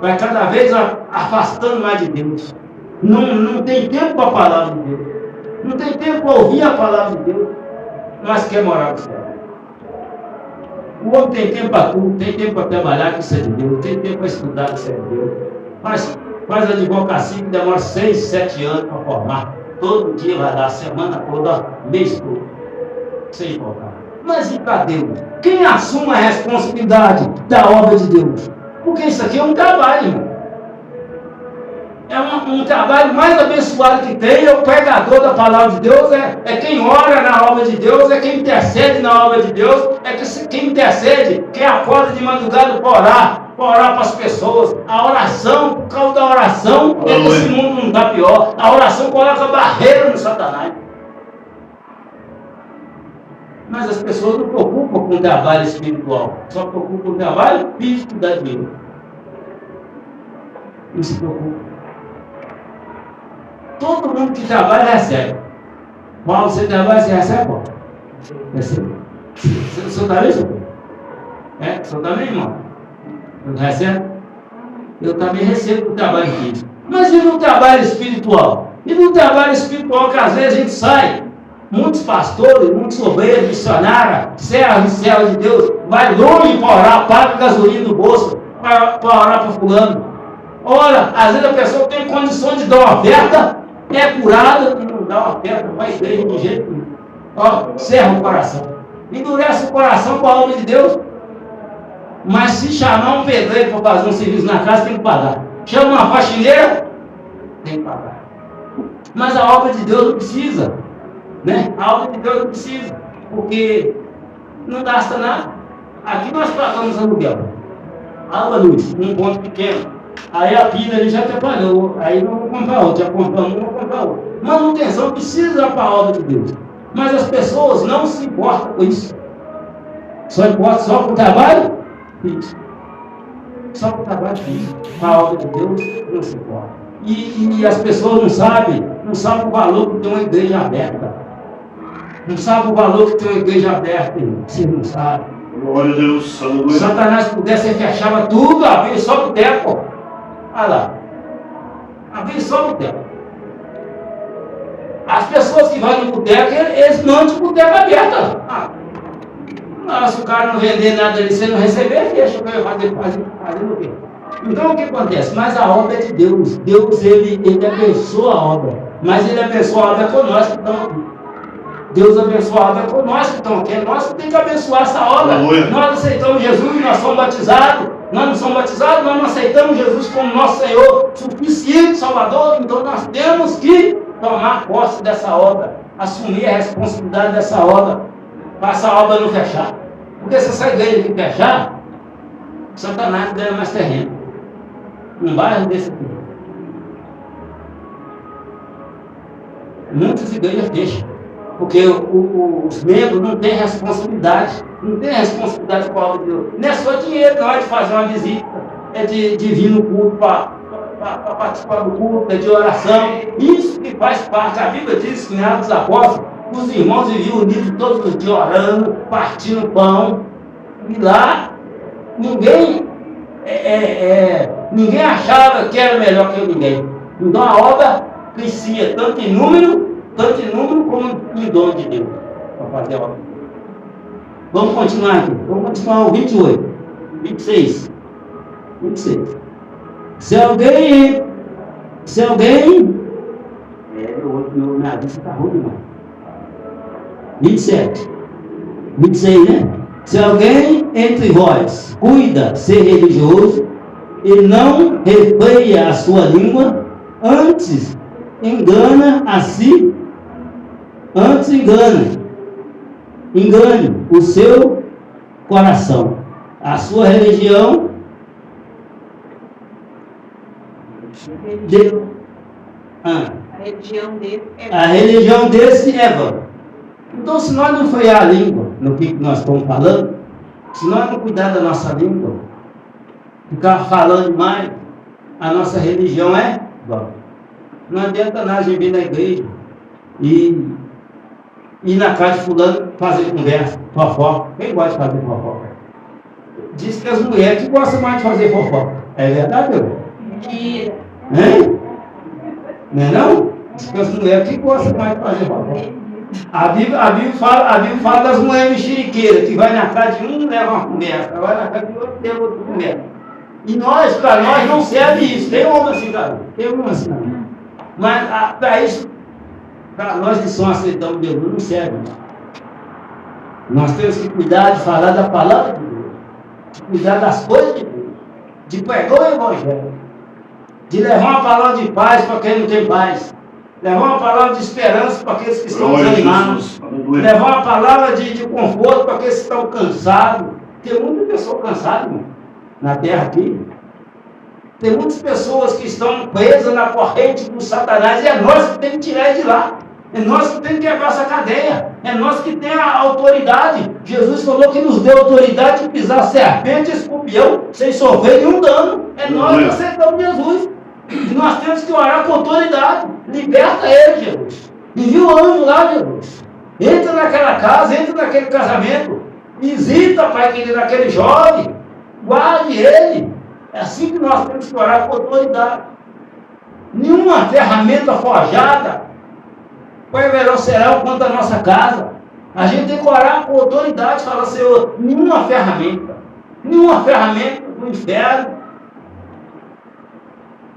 Vai cada vez afastando mais de Deus. Não tem tempo para a palavra de Deus. Não tem tempo para ouvir a palavra de Deus. Mas quer morar no céu. O homem tem tempo para tudo, tem tempo para trabalhar, que isso é de Deus, tem tempo para estudar, que isso é de Deus. Faz advocacia que demora 6, 7 anos para formar. Todo dia vai dar, semana toda, mês todo. Sem importar. Mas e para Deus? Quem assume a responsabilidade da obra de Deus? Porque isso aqui é um trabalho, irmão. É um trabalho mais abençoado que tem, é o pregador da palavra de Deus, é quem ora na obra de Deus, é quem intercede na obra de Deus, quem intercede, quem acorda de madrugada para orar para as pessoas. A oração, por causa da oração, é que esse mundo não está pior. A oração coloca barreira no Satanás. Mas as pessoas não preocupam com o trabalho espiritual, só preocupam com o trabalho físico da vida. Não se preocupa. Todo mundo que trabalha recebe. Paulo, você trabalha, você recebe, Paulo? Recebe. O senhor também, senhor? O senhor também, irmão? Não recebe? Eu também recebo o trabalho físico. Mas e no trabalho espiritual? E no trabalho espiritual que às vezes a gente sai, muitos pastores, muitos obreiros, missionários, servos de Deus, vai longe para orar, paga gasolina no bolso para orar para fulano. Ora, às vezes a pessoa tem condição de dar uma oferta, é curada e não dá uma oferta para a igreja de jeito nenhum. Cerra o coração. Endurece o coração com a obra de Deus. Mas se chamar um pedreiro para fazer um serviço na casa, tem que pagar. Chama uma faxineira, tem que pagar. Mas a obra de Deus não precisa. Né? A obra de Deus não precisa. Porque não gasta nada. Aqui nós pagamos aluguel. Água, luz, um ponto pequeno. Aí a pilha ali já trabalhou, aí não vou comprar outro, já compramos um, vou comprar outro. Manutenção precisa para a obra de Deus. Mas as pessoas não se importam com isso. Só importa só com o trabalho físico. Só com o trabalho físico. Com a obra de Deus não se importa. E as pessoas não sabem o valor de ter uma igreja aberta. Não sabe o valor que tem uma igreja aberta, irmão. Você não sabe. Glória a Deus. Aleluia. Se Satanás pudesse, ele fechava tudo, abria só o teto. Olha lá. Abria só o teto. As pessoas que vão no boteco, eles mandam o boteco aberto. Se o cara não vender nada ali, você não receber, fecha o que vai fazer o quê? Então o que acontece? Mas a obra é de Deus. Deus, ele abençoa a obra. Mas ele abençoa a obra com nós que estamos aqui. Deus abençoa a obra com nós que estamos aqui. Nós que temos que abençoar essa obra. Aleluia. Nós aceitamos Jesus, nós somos batizados. Nós não somos batizados, nós não aceitamos Jesus como nosso Senhor suficiente, Salvador. Então nós temos que tomar posse dessa obra, assumir a responsabilidade dessa obra, para essa obra não fechar. Porque se essa igreja que fechar, Satanás ganha mais terreno. Um bairro desse aqui. Muitas igrejas fecham. Porque os membros não têm responsabilidade. Não têm responsabilidade com a obra de Deus. Não é só dinheiro, não é de fazer uma visita. É de vir no culto para participar do culto, é de oração. Isso que faz parte. A Bíblia diz que em Atos dos Apóstolos, os irmãos viviam unidos todos os dias orando, partindo pão. E lá, ninguém achava que era melhor que ninguém. Então a obra crescia tanto em número como em dom de Deus para fazer a obra. Vamos continuar aqui. Vamos continuar o 28, 26. Se alguém minha vista está ruim, irmão. 27, 26, né? Se alguém entre vós cuida ser religioso e não refreia a sua língua, antes engana a si, engane o seu coração. A sua religião a religião desse é vã. Então, se nós não frear a língua no que nós estamos falando, se nós não cuidar da nossa língua, ficar falando demais, a nossa religião é vã. Não adianta nada a gente vir na igreja e ir na casa de fulano fazer conversa, fofoca. Quem gosta de fazer fofoca? Diz que as mulheres que gostam mais de fazer fofoca. É verdade, meu? Mentira. Hein? Não é não? Diz que as mulheres que gostam mais de fazer fofoca. A Bíblia fala das mulheres mexeriqueiras, que vai na casa de um, leva uma conversa, vai na casa de outro, leva outra conversa. E para nós não serve isso. Tem homem assim, cara. Tem homem assim, não. Mas para isso, para nós que somos aceitamos Deus, não serve. Nós temos que cuidar de falar da palavra de Deus, de cuidar das coisas de Deus, de pregar o Evangelho, de levar uma palavra de paz para quem não tem paz, levar uma palavra de esperança para aqueles que estão desanimados, levar uma palavra de conforto para aqueles que estão cansados. Tem muita pessoa cansada, irmão, na terra aqui. Tem muitas pessoas que estão presas na corrente do Satanás, e é nós que temos que tirar ele de lá. É nós que temos que quebrar essa cadeia. É nós que temos a autoridade. Jesus falou que nos deu autoridade de pisar serpente e escorpião sem sofrer nenhum dano. É nós que aceitamos Jesus. E nós temos que orar com autoridade. Liberta ele, Jesus. Envia o anjo lá, Jesus. Entra naquela casa, entra naquele casamento. Visita, Pai querido, aquele jovem. Guarde ele. É assim que nós temos que orar com autoridade. Nenhuma ferramenta forjada prevalecerá contra a nossa casa. A gente tem que orar com autoridade. Falar, Senhor, nenhuma ferramenta do inferno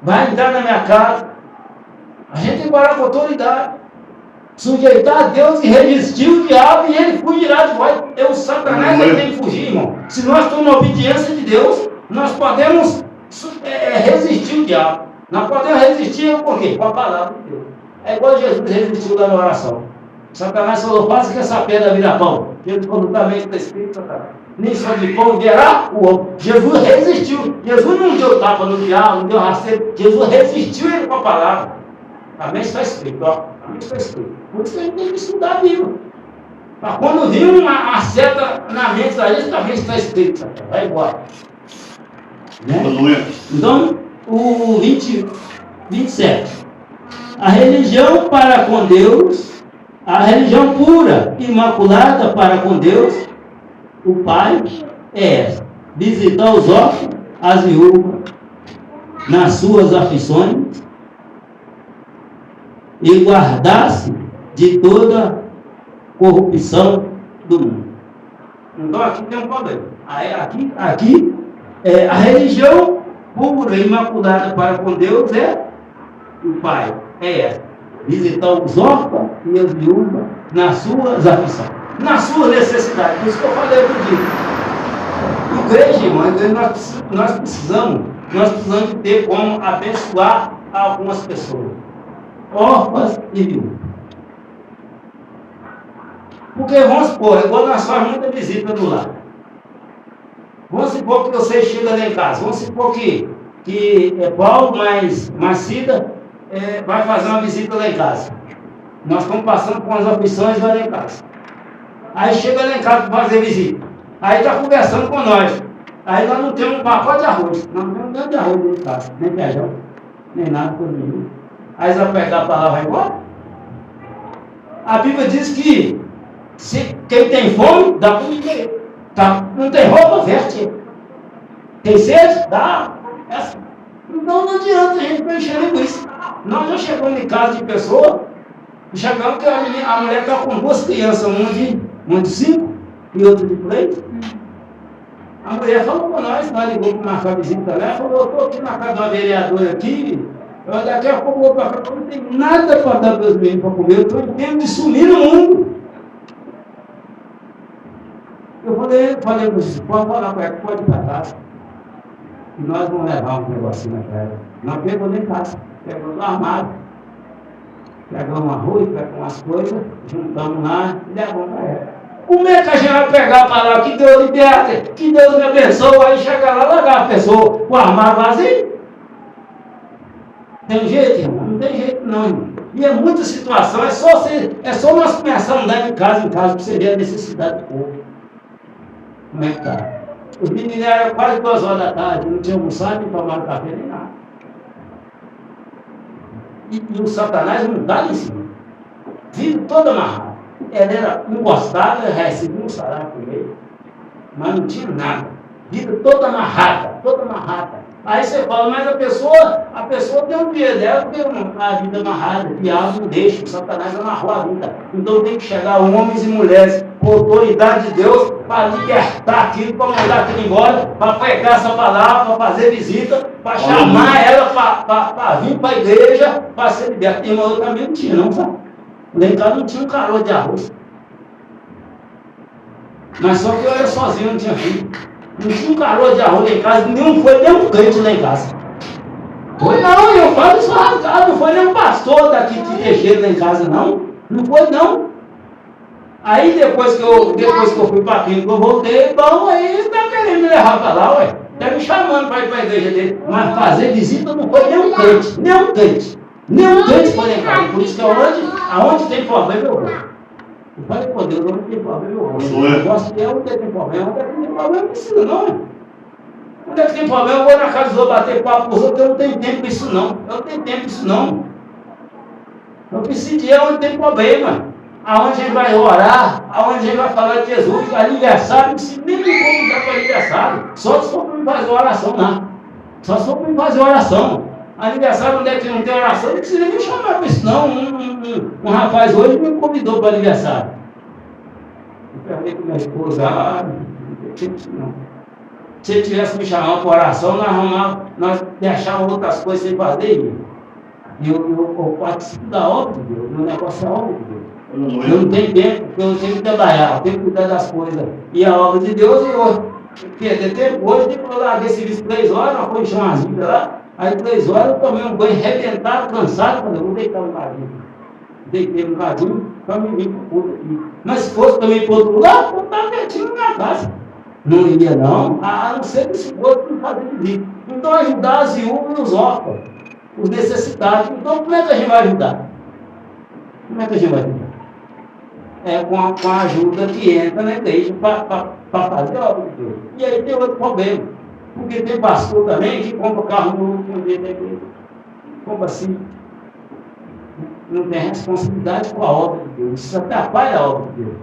vai entrar na minha casa. A gente tem que orar com autoridade. Sujeitar a Deus e resistir o diabo, e ele fugirá de vós. O Satanás ele tem que fugir, irmão. Se nós estamos na obediência de Deus, nós podemos resistir o diabo. Nós podemos resistir por quê? Com a palavra de Deus. É igual Jesus resistiu lá na oração. Satanás falou, faça que essa pedra vira pão. Jesus falou, também está escrito, Satanás. Nem só de pão virá o homem. Jesus resistiu. Jesus não deu tapa no diabo, não deu rasteiro. Jesus resistiu ele com a palavra. Também está escrito, ó. Também está escrito. Por isso que a gente tem que estudar a Bíblia. Mas quando vir uma seta na mente da gente, também está escrito, Satanás. Vai embora. Né? Então, o 27. A religião para com Deus A religião pura, imaculada para com Deus, o Pai, é essa: visitar os órfãos, as viúvas, nas suas aflições, e guardar-se de toda corrupção do mundo. Então aqui tem um problema. Aqui a religião pura, imaculada para com Deus é o Pai, é essa: visitar os órfãos e as viúvas nas suas aflições, nas suas necessidades. Por isso que eu falei outro dia. Igreja, irmão, nós precisamos de ter como abençoar algumas pessoas, órfãs e viúvas. Porque vamos supor, igual nós fazemos muita visita no lar. Vamos supor que você chega lá em casa. Vamos supor que Paulo mais Cida vai fazer uma visita lá em casa. Nós estamos passando por umas aflições e vai lá em casa. Aí chega lá em casa para fazer visita. Aí está conversando com nós. Aí nós não temos um pacote de arroz. Nós não temos nada de arroz dentro de casa. Nem feijão, nem nada por nenhum. Aí você vai pegar a palavra e vai embora. A Bíblia diz que quem tem fome, dá para comer. Tá? Não tem roupa, veste. Tem sede? Dá. Então não adianta a gente mexer linguiça. Nós já chegamos em casa de pessoa, chegamos que a mulher está com duas crianças, uma de 5 e outra de 3. A mulher falou com nós ligou para marcar visita também, falou: eu estou aqui na casa de uma vereadora aqui, daqui a pouco eu vou para cá, não tem nada para dar para os meninos para comer, eu estou em tempo de sumir no mundo. Eu falei para você: pode falar com ela, pode ir para casa. E nós vamos levar um negocinho para ela. Não pegou nem casa, pegou no armário. Pegamos arroz, pegamos umas coisas, juntamos lá e levamos para ela. Como é que a gente vai pegar a palavra que Deus liberte, que Deus me abençoe, aí chegar lá e largar a pessoa com o armário vazio? Tem jeito, irmão? Não tem jeito não, irmão. E é muita situação, é só nós começarmos a andar de casa em casa para você ver a necessidade do povo. Como é que está? Os meninos eram quase 2 horas da tarde, não tinham almoçado, nem tomado café, nem nada. E o Satanás não dá em cima. Vive todo amarrado. Ela era encostada, recebia um salário por mês, mas não tinha nada. Vida toda amarrada, toda amarrada. Aí você fala: mas a pessoa tem um dia dela, tem a vida amarrada, o diabo não deixa, o Satanás amarrou a vida. Então tem que chegar homens e mulheres com autoridade de Deus para libertar aquilo, para mandar aquilo embora, para pregar essa palavra, para fazer visita, para chamar ela para vir para a igreja, para ser liberta. Irmão, eu também não tinha, não, sabe? Lá em casa não tinha um caroço de arroz. Mas só que eu era sozinho, não tinha filho. Não tinha um caroço de arroz lá em casa, nem um crente lá em casa. Foi não, eu falo isso rasgado, não foi nem um pastor daqui de Teixeira lá em casa, não. Não foi não. Aí depois que eu fui para aquilo, que eu voltei, bom, aí ele está querendo me levar para lá, ué. Está me chamando para ir para a igreja dele. Mas fazer visita não foi nem um crente, nem um crente. Nenhum crente foi lá em casa. Por isso que aonde tem problema eu vou. Eu falei: pô, Deus, onde tem problema eu vou. Eu gosto de onde tem problema, onde é que tem problema não precisa não. Onde é que tem problema, eu vou na casa dos outros bater papo com os outros, eu não tenho tempo para isso não. Eu não tenho tempo para isso não. Eu preciso de ir onde tem problema. Aonde a gente vai orar, aonde a gente vai falar de Jesus, aniversário, não precisa nem me convidar para aniversário. Só se for para me fazer oração lá. Só se for para me fazer oração. Aniversário, onde é que não tem oração, não precisa me chamar para isso não. Um rapaz hoje me convidou para aniversário. Eu falei com minha esposa: não. Se ele tivesse me chamado para oração, nós deixávamos outras coisas sem fazer. E eu participo da obra de Deus, meu negócio é a obra de Deus. Eu não tenho tempo, porque eu tenho que trabalhar, eu tenho que cuidar das coisas. E a obra de Deus, eu perder tempo. Hoje tem que largar esse serviço 3 horas, nós fomos chamar as vidas lá. Aí 3 horas eu tomei um banho arrebentado, cansado, quando eu vou deitar no cadinho. Deitei no cadinho para me vir para o culto aqui. Mas se fosse também para o outro lado, eu estava quietinho na minha casa. Não iria não, a não ser que esse outro não fazer visita. Então ajudar as viúvas e os órfãos, os necessitados. Então como é que a gente vai ajudar? Como é que a gente vai ajudar? É com a ajuda que entra na igreja para fazer a obra de Deus. E aí tem outro problema. Porque tem pastor também que compra carro novo com o dinheiro da igreja. Compra assim. não tem responsabilidade com a obra de Deus. Isso atrapalha a obra de Deus.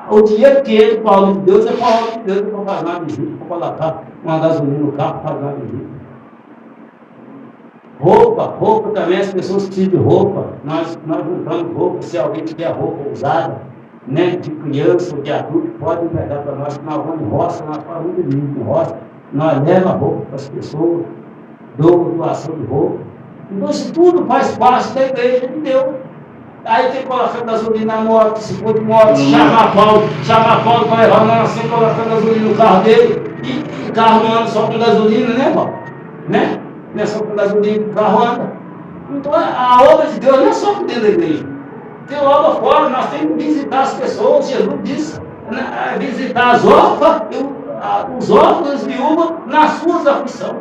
O dinheiro que entra para a obra de Deus é para a obra de Deus, para fazer uma visita, para colocar uma gasolina no carro, para fazer uma visita. Roupa também, as pessoas precisam de roupa. Nós juntamos roupa, se alguém tiver roupa usada, né, de criança ou de adulto, pode entregar para nós, que nós vamos em roça, nós falamos de livro, em roça, nós levamos roupa para as pessoas, doação de roupa. Então isso tudo faz parte da igreja de Deus. Aí tem que colocar gasolina na moto, se for de moto, chamar Paulo para levar nós assim, colocar gasolina no carro dele, e o carro não anda só com gasolina, né, Paulo? Né? Não é só com gasolina que o carro anda. Então a obra de Deus não é só por dentro da igreja. Tem obra fora, nós temos que visitar as pessoas. Jesus disse, né, visitar as órfãs, os órfãos e as viúvas nas suas aflições.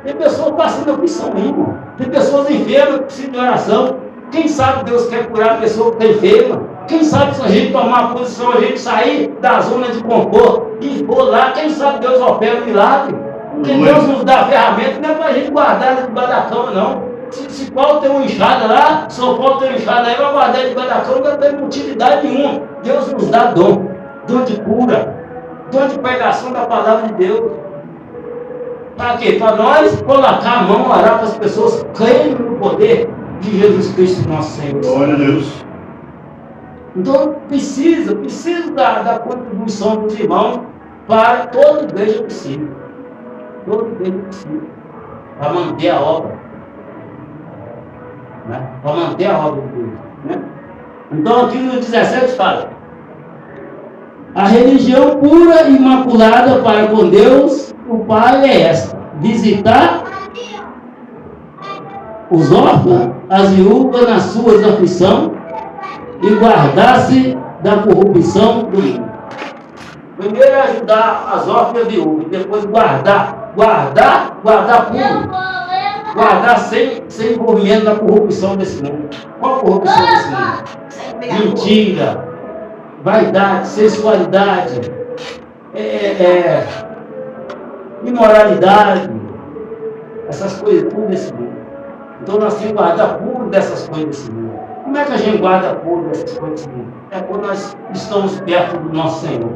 Tem pessoas passando aflição, irmão. Tem pessoas enfermas que precisam de oração. Quem sabe Deus quer curar a pessoa que está enferma? Quem sabe se a gente tomar a posição, a gente sair da zona de conforto e for lá, quem sabe Deus opera um milagre? Porque Deus nos dá a ferramenta, não é para a gente guardar debaixo da cama, não. Se Paulo tem uma enxada lá, São Paulo tem uma enxada aí, vai guardar debaixo da cama, não tem utilidade nenhuma. Deus nos dá dom de cura, dom de pregação da palavra de Deus. Para quê? Para nós colocar a mão, orar para as pessoas crerem no poder de Jesus Cristo, nosso Senhor. Glória a Deus. Então precisa da contribuição dos irmãos para toda igreja possível. Toda igreja possível. Para manter a obra. Né? Para manter a obra de Deus. Né? Então aqui no 17 fala: a religião pura e imaculada para com Deus, o Pai, é esta: visitar os órfãos, as viúvas nas suas aflições e guardar-se da corrupção do mundo. Primeiro é ajudar as órfãs e as viúvas, depois guardar puro. Guardar sem envolvimento na corrupção desse mundo. Qual a corrupção desse mundo? Mentira, vaidade, sensualidade, imoralidade, essas coisas tudo desse mundo. Então nós temos que guardar puro dessas coisas desse mundo. Como é que a gente guarda puro dessas coisas desse mundo? É quando nós estamos perto do nosso Senhor.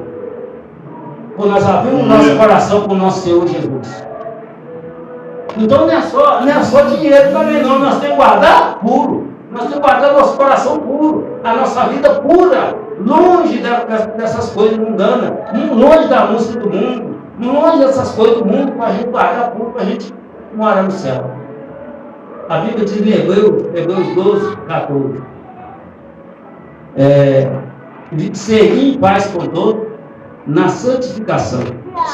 Quando nós abrimos o nosso coração com o nosso Senhor Jesus. Então não é só dinheiro também não, nós temos que guardar puro. Nós temos que guardar nosso coração puro, a nossa vida pura, longe dessas coisas mundanas, longe da música do mundo, longe dessas coisas do mundo, para a gente guardar puro, para a gente morar no céu. A Bíblia diz em Hebreus 12, 14. Seguir em paz com todos, na santificação,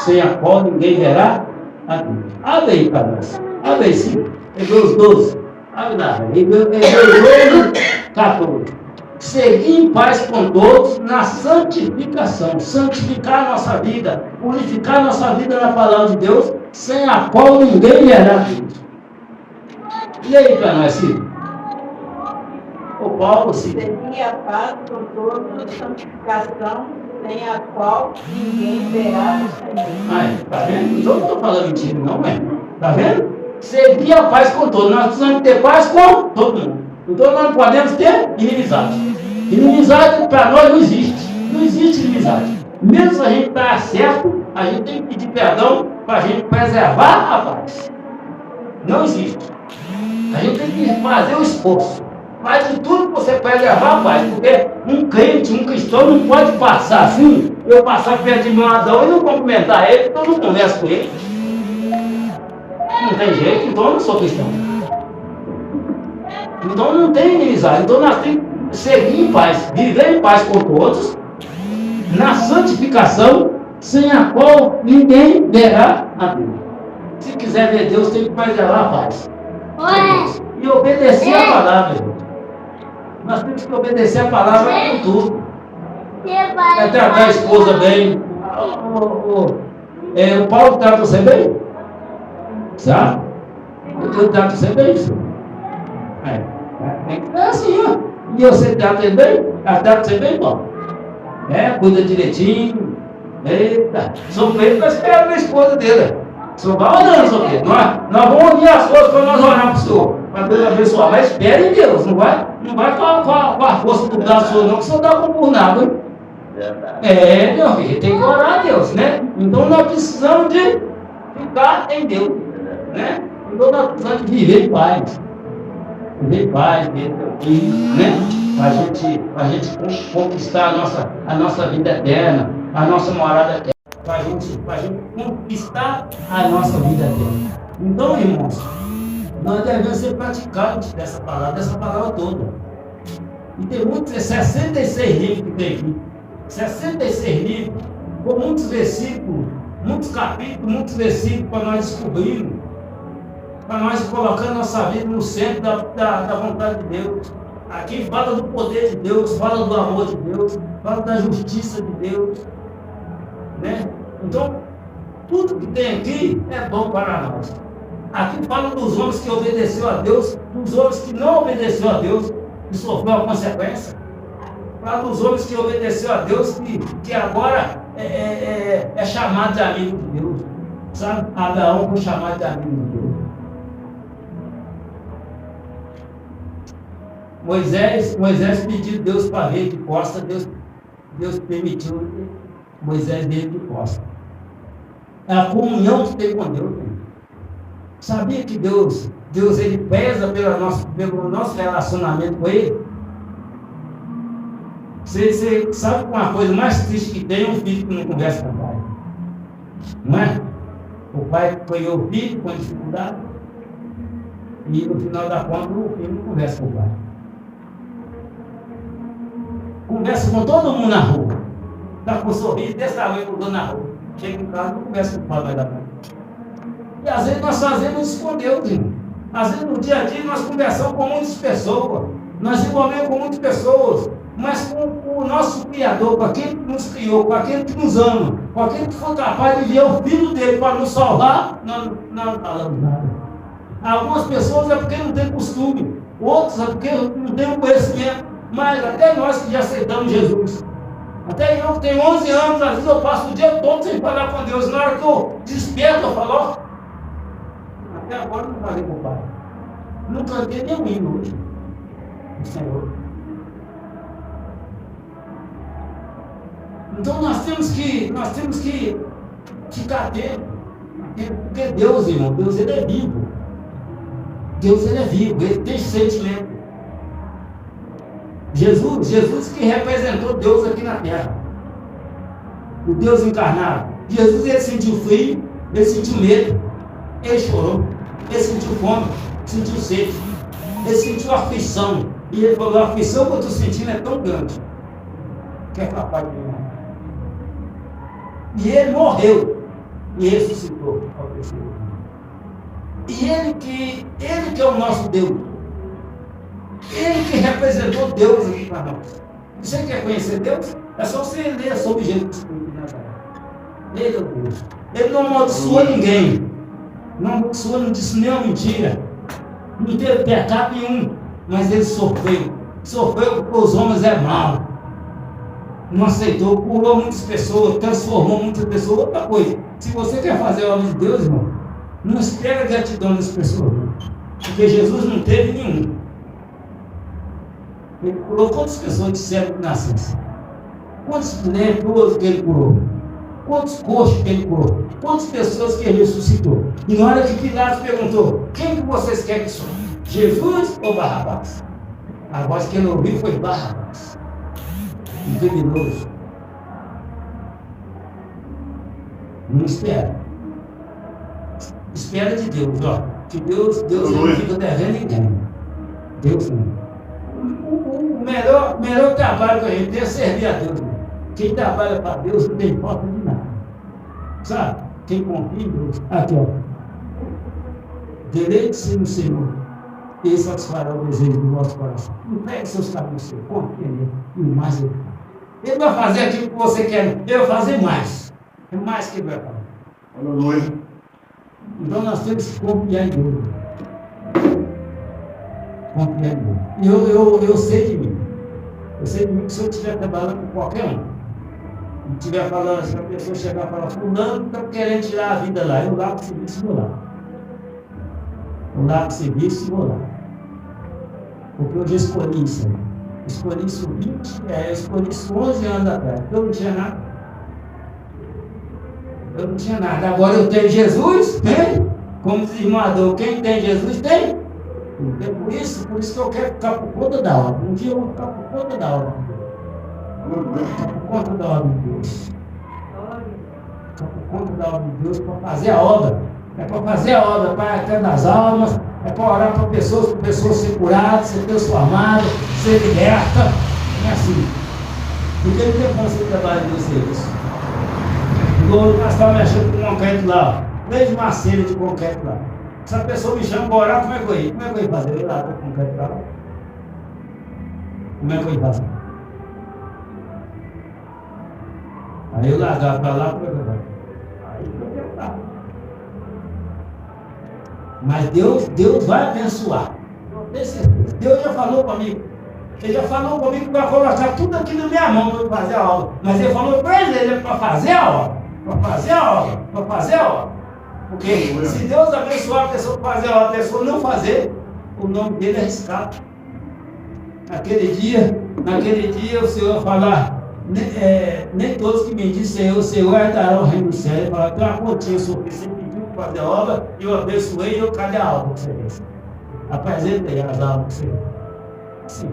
sem a qual ninguém verá a Deus. Abre aí para nós. Abre aí sim. Hebreus 12. Abre lá. Hebreus 12, 14. Seguir em paz com todos na santificação. Santificar a nossa vida. Purificar a nossa vida na palavra de Deus, sem a qual ninguém verá a Deus. E aí para nós, Cid? O Paulo, Cid. Seguir a paz com todos, santificação, sem a qual ninguém verá o Senhor. Tá vendo? Eu não estou falando mentira, não, é? Tá vendo? Seguir a paz com todos. Nós precisamos ter paz com todo mundo. Então nós não podemos ter inimizade. Inimizade para nós não existe. Não existe inimizade. Mesmo se a gente está certo, a gente tem que pedir perdão para a gente preservar a paz. Não existe. A gente tem que fazer o esforço. Faz de tudo para você preservar a paz. Porque um crente, um cristão não pode passar assim, eu passar perto de meu Adão e não cumprimentar ele, então eu não converso com ele. Não tem jeito, então eu não sou cristão. Então não tem inimizade. Então nós temos que seguir em paz, viver em paz com todos, na santificação, sem a qual ninguém verá a Deus. Se quiser ver Deus, tem que preservar a paz. E obedecer a palavra, irmão. Nós temos que obedecer a palavra com tudo. É tratar a esposa bem. O Paulo trata você bem? Sabe? Eu trato você bem, senhor. É assim, ó. E você trata ele bem? Ela trata você bem, Paulo? Cuida direitinho. Eita. São Pedro está esperando a esposa dele. O senhor vai orando, São Pedro. Nós vamos unir as coisas para nós orar para o senhor. para Deus abençoar. Mas espere em Deus, não vai com a força do braço não, que você não dá por nada. Hein? Meu filho, tem que orar a Deus, né? Então nós precisamos de ficar em Deus, né? Então nós precisamos de viver em paz. Viver em paz, viver tranquilo, né? Para a gente conquistar a nossa vida eterna, a nossa morada eterna. Para a gente conquistar a nossa vida eterna. Então, irmãos, nós devemos ser praticantes dessa palavra toda. E tem muitos, 66 livros que tem aqui. 66 livros, com muitos versículos, muitos capítulos, muitos versículos para nós descobrirmos, para nós colocar nossa vida no centro da vontade de Deus. Aqui fala do poder de Deus, fala do amor de Deus, fala da justiça de Deus, né? Então, tudo que tem aqui é bom para nós. Aqui fala dos homens que obedeceu a Deus, dos homens que não obedeceu a Deus e sofreu a consequência. Fala dos homens que obedeceu a Deus, que agora é chamado de amigo de Deus. Sabe? Abraão foi chamado de amigo de Deus. Moisés pediu Deus para ver de costa, Deus permitiu Moisés ver de costa. É a comunhão que tem com Deus. Né? Sabia que Deus ele pesa pelo nosso relacionamento com Ele? Você sabe que uma coisa mais triste que tem é um filho que não conversa com o pai. Não é? O pai criou o filho com dificuldade e no final da conta o filho não conversa com o pai. Conversa com todo mundo na rua. Está com um sorriso desse tamanho mudando na rua. Chega em casa e não conversa com o pai mais da frente. E às vezes nós fazemos isso com Deus, irmão. Às vezes no dia a dia nós conversamos com muitas pessoas. Nós envolvemos com muitas pessoas. Mas com o nosso Criador, com aquele que nos criou, com aquele que nos ama, com aquele que foi capaz de enviar o Filho dele para nos salvar, nós não falamos nada. Algumas pessoas é porque não tem costume, outros é porque não tem o conhecimento, mas até nós que já aceitamos Jesus. Até eu que tenho 11 anos, às vezes eu passo o dia todo sem falar com Deus. Na hora que eu desperto, eu falo, ó, até agora não falei com o Pai. Não cantei nenhum hino hoje. O Senhor. Então nós temos que ficar atento, porque Deus, irmão, Deus ele é vivo. Deus ele é vivo, ele tem sentimento. Jesus que representou Deus aqui na terra. O Deus encarnado. Jesus ele sentiu frio, ele sentiu medo, ele chorou, ele sentiu fome, sentiu sede, ele sentiu aflição. E ele falou, a aflição que eu estou sentindo é tão grande que é capaz de me matar. E ele morreu e ressuscitou ao terceiro dia. E ele que é o nosso Deus. Ele que representou Deus aqui para nós. Você quer conhecer Deus? É só você ler sobre Jesus. Ele é Deus. Ele não amaldiçoou ninguém. Não amaldiçoou, não disse nenhuma mentira. Não teve pecado nenhum. Mas ele sofreu. Sofreu porque os homens é mau. Não aceitou, curou muitas pessoas, transformou muitas pessoas. Outra coisa, se você quer fazer a obra de Deus, irmão, não espera gratidão das pessoas. Porque Jesus não teve nenhum. Ele curou quantas pessoas disseram que nascessem? Quantos leprosos que ele curou? Quantos coxos que ele curou? Quantas pessoas que ele ressuscitou? E na hora que Pilatos perguntou, quem que vocês querem que sou? Jesus ou Barrabás? A voz que ele ouviu foi Barrabás. Um criminoso. Não espera. Espera de Deus, ó. Que Deus não fica devendo ninguém. Deus não. O melhor trabalho que a gente tem é servir a Deus. Quem trabalha para Deus não tem falta de nada. Sabe? Quem confia em Deus. Aqui, ó. Deleite-se no Senhor. Ele satisfará o desejo do vosso coração. Não pegue seus caminhos, confia nele. E mais ele faz. Ele vai fazer aquilo que você quer. Ele vai fazer mais. É mais que ele vai fazer. Aleluia. Então nós temos que confiar em Deus. Confiar em Deus. Eu sei de mim. Eu sei de mim que se eu estiver trabalhando com qualquer um, e estiver falando assim, a pessoa chegar e falar, fulano está querendo tirar a vida lá, eu largo o serviço e vou lá. Eu largo o serviço e vou lá. Porque eu já escolhi isso aí. Escolhi isso 11 anos atrás. Eu não tinha nada. Eu não tinha nada. Agora eu tenho Jesus, tem. Como diz o irmão Adão, quem tem Jesus tem. É por isso que eu quero ficar por conta da obra. Um dia eu vou ficar por conta da obra. Ficar por conta da obra de Deus. Ficar por conta da obra de Deus para fazer a obra. É para fazer a obra, para atender as almas, é para orar para pessoas ser curadas, ser transformadas, ser libertas. Não é assim. Porque não tem como você trabalhar de vocês. Nós estávamos mexendo com concreto lá, desde uma cena de concreto lá. Se a pessoa me chama para orar, como é que eu ia? Como é que eu ia fazer? Eu ia lá com o concreto lá. Como é que eu ia fazer? Aí eu largava para lá, como é que eu ia fazer? Aí eu ia lá. Mas Deus vai abençoar. Deus já falou comigo. Ele já falou comigo que vai colocar tudo aqui na minha mão para fazer a obra. Mas ele falou para ele para fazer a obra. Para fazer a obra. Para fazer a obra. Porque se Deus abençoar a pessoa para fazer a obra, a pessoa não fazer, o nome dele é arriscado. Naquele dia o Senhor falar, nem todos que me dizem o Senhor herdarão o reino do céu. Ele fala, tem uma continha, Senhor, que você pediu para fazer a obra, eu abençoei, eu cadê a obra que você fez? Apresentei as obras que você fez. Sim.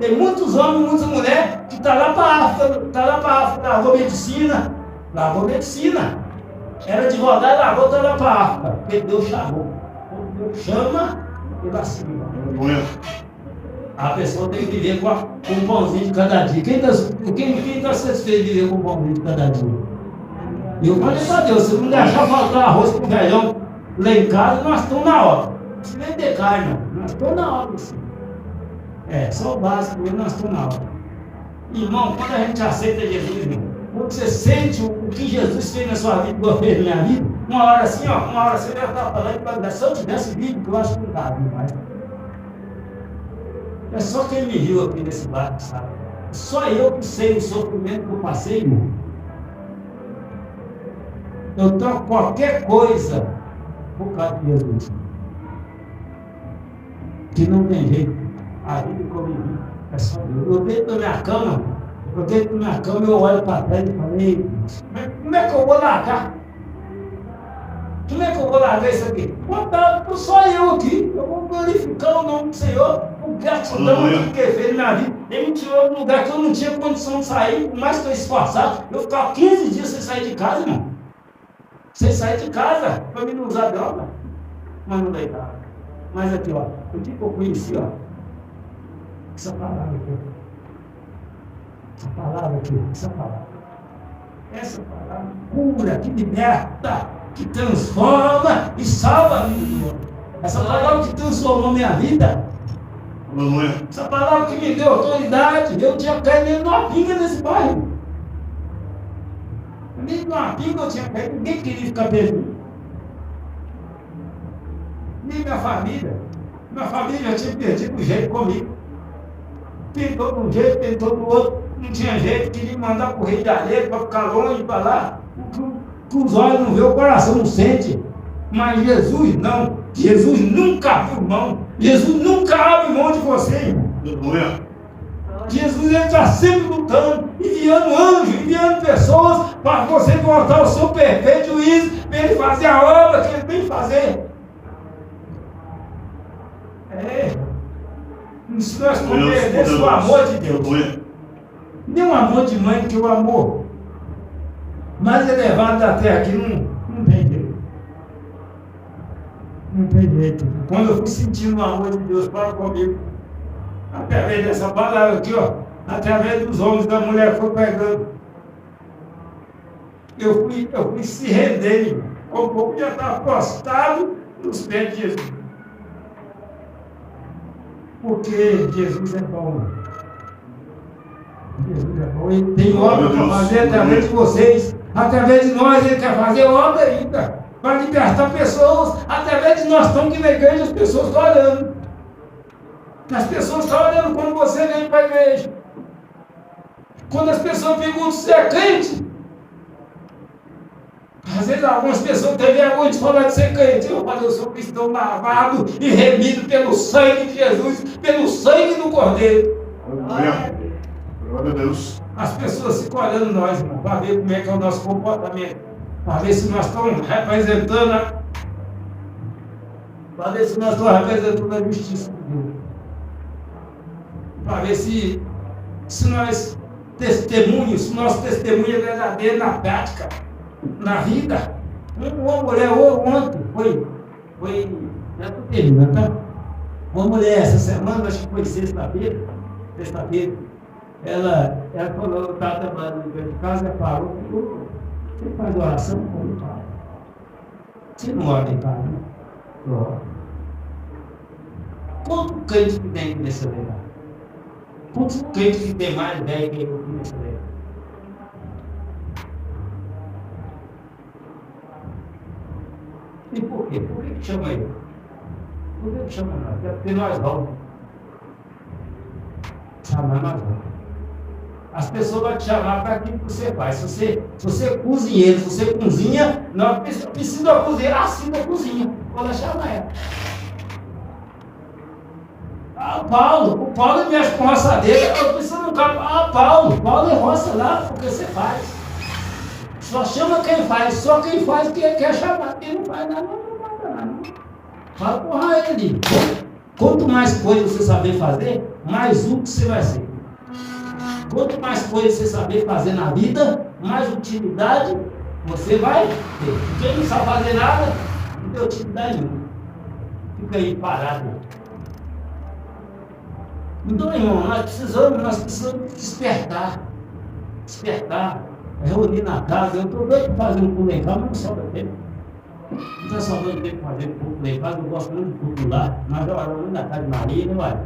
Tem muitos homens, muitas mulheres que estão lá para a África, largou medicina. Era advogado, largou, está lá para a África. Porque Deus chamou. Quando Deus chama, ele assina. A pessoa tem que viver com um pãozinho de cada dia. Quem está satisfeito de viver com um pãozinho de cada dia? E eu falei para Deus, se não deixar faltar arroz com feijão lá em casa, nós estamos na obra. Se nem ter carne, não. Nós estamos na obra, sim. Só o básico mesmo, nós estamos na obra. Irmão, quando a gente aceita Jesus, irmão, quando você sente o que Jesus fez na sua vida, igual fez na minha vida, uma hora assim, eu já estava falando, se eu tivesse vivo, que eu acho que não dava mais. É só quem me viu aqui nesse barco, sabe? Só eu que sei o sofrimento que eu passei, irmão. Eu troco qualquer coisa por causa de Jesus. Que não tem jeito. A vida que eu vivi é só Deus. Eu deito na minha cama, eu olho para trás e falei, como é que eu vou largar? Como é que eu vou largar isso aqui? Estou só eu aqui. Eu vou glorificar o nome do Senhor. O gratidão que ele fez na minha vida. Ele me tirou de um lugar que eu não tinha condição de sair, por mais que eu esforçado. Eu ficava 15 dias sem sair de casa, irmão. Sem sair de casa, para mim não usar droga. Mas não deitava. Mas aqui, ó, o dia que eu conheci, ó, essa palavra aqui. Essa palavra cura, que liberta, que transforma e salva a vida do outro. Essa palavra que transformou minha vida. Essa palavra que me deu autoridade. Eu tinha caído nem numa pinga nesse bairro. Nem numa pinga eu tinha caído. Ninguém queria ficar perdido. Nem minha família. Minha família já tinha perdido o jeito comigo. Tentou de um jeito, tentou do outro. Não tinha jeito, queria me mandar para o Rio de Janeiro para ficar longe para lá. Que os olhos não vê, o coração não sente. Mas Jesus não. Jesus nunca abriu mão. Jesus nunca abre mão de você, irmão. Jesus está sempre lutando, enviando anjos, enviando pessoas para você voltar ao seu perfeito juízo, para ele fazer a obra que ele tem que fazer. Se nós compreendêssemos o amor de Deus, nem o amor de mãe, que o amor mais elevado da terra aqui não tem jeito. Não tem jeito. Quando eu fui sentindo o amor de Deus para comigo, através dessa palavra aqui, ó, através dos homens, da mulher que foi pregando, eu fui se render, o povo já estava postado nos pés de Jesus. Porque Jesus é bom. Jesus é bom. Ele tem obra para fazer através de vocês. Através de nós, Ele quer fazer obra ainda. Para libertar pessoas. Através de nós estamos aqui na igreja, as pessoas estão olhando. As pessoas estão olhando quando você vem para a igreja. Quando as pessoas perguntam se é crente. Às vezes algumas pessoas têm vergonha de falar de ser crente. Eu sou cristão lavado e remido pelo sangue de Jesus, pelo sangue do Cordeiro. Aleluia. Glória a Deus. As pessoas ficam olhando nós, irmão, para ver como é que é o nosso comportamento, para ver se nós estamos representando a justiça de Deus, para ver se nós testemunhos, se nosso testemunho é verdadeiro na prática, na vida. Uma mulher ontem já estou terminando, tá? Uma mulher essa semana, acho que foi sexta-feira, ela falou, eu estava trabalhando dentro de casa, ela falou, você faz oração como pai? Você não ora em casa, né? Eu oro. Quanto crente que tem nessa verdade? Quantos crentes que tem mais velho que eu nessa verdade? E por quê? Por que chama ele? Por que chama nós? É porque nós vamos. Chamar nós vamos. As pessoas vão te chamar para aquilo que você faz. Se você é cozinheiro, se você cozinha, não precisa cozinhar assim da cozinha. Quando chamar ela. O Paulo mexe com roçadeira, eu preciso não cabe. Paulo é roça lá porque você faz. Só chama quem faz, só quem faz que quer chamar. Quem não faz nada, não manda nada. Fala, porra, ele. Quanto mais coisa você saber fazer, mais útil você vai ser. Quanto mais coisa você saber fazer na vida, mais utilidade você vai ter. Quem não sabe fazer nada, não tem utilidade nenhuma. Fica aí parado. Então, irmão, nós precisamos despertar. Reunir na casa. Eu estou doido para fazer um pulo em casa, mas não sobra tempo. Não está sobrando tempo para fazer um pulo em casa. Eu gosto muito de pulo lá. Nós já oramos muito na casa de Maria, não é?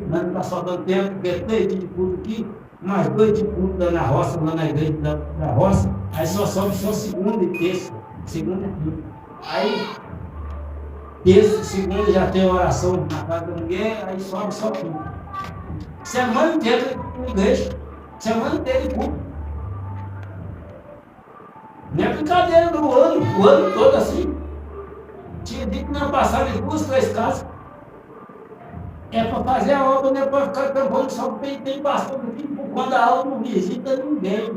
Mas não está sobrando tempo, porque é 3 dias de pulo aqui, mais 2 de pulo na roça, lá na igreja da roça. Aí só sobe só segunda e terça. Segunda e quinta. Aí, terça, segunda já tem oração na casa da mulher, aí sobe só quinta. Semana inteira na igreja. Semana inteira de culto. Não é brincadeira do ano, o ano todo assim. Tinha dito que não passava de 2, 3 casas. É para fazer a obra, não é para ficar tampando só porque tem pastor aqui, quando a obra não visita ninguém.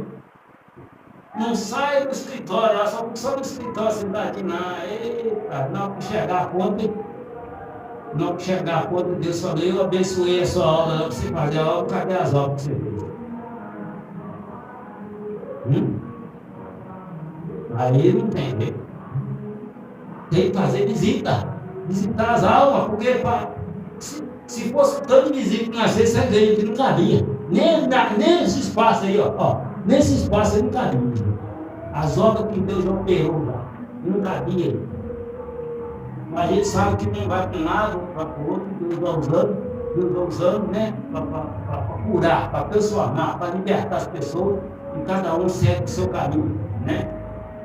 Não sai do escritório, lá só no escritório sentadinho, não. Eita, não para chegar a conta, Deus falou, eu abençoei a sua obra, não para você fazer a obra, cadê as obras que você fez? Aí não tem jeito. Tem que fazer visitar as almas, porque se fosse tanto visita que nós fez, você ganha, que não cabia. Nem nesse espaço aí, ó. Nesse espaço aí não cabia. As obras que Deus já operou lá, não cabia. Mas a gente sabe que não vai para um lado, vai para o outro, Deus vai usando, né? Para curar, para transformar, para libertar as pessoas, e cada um segue o seu caminho, né?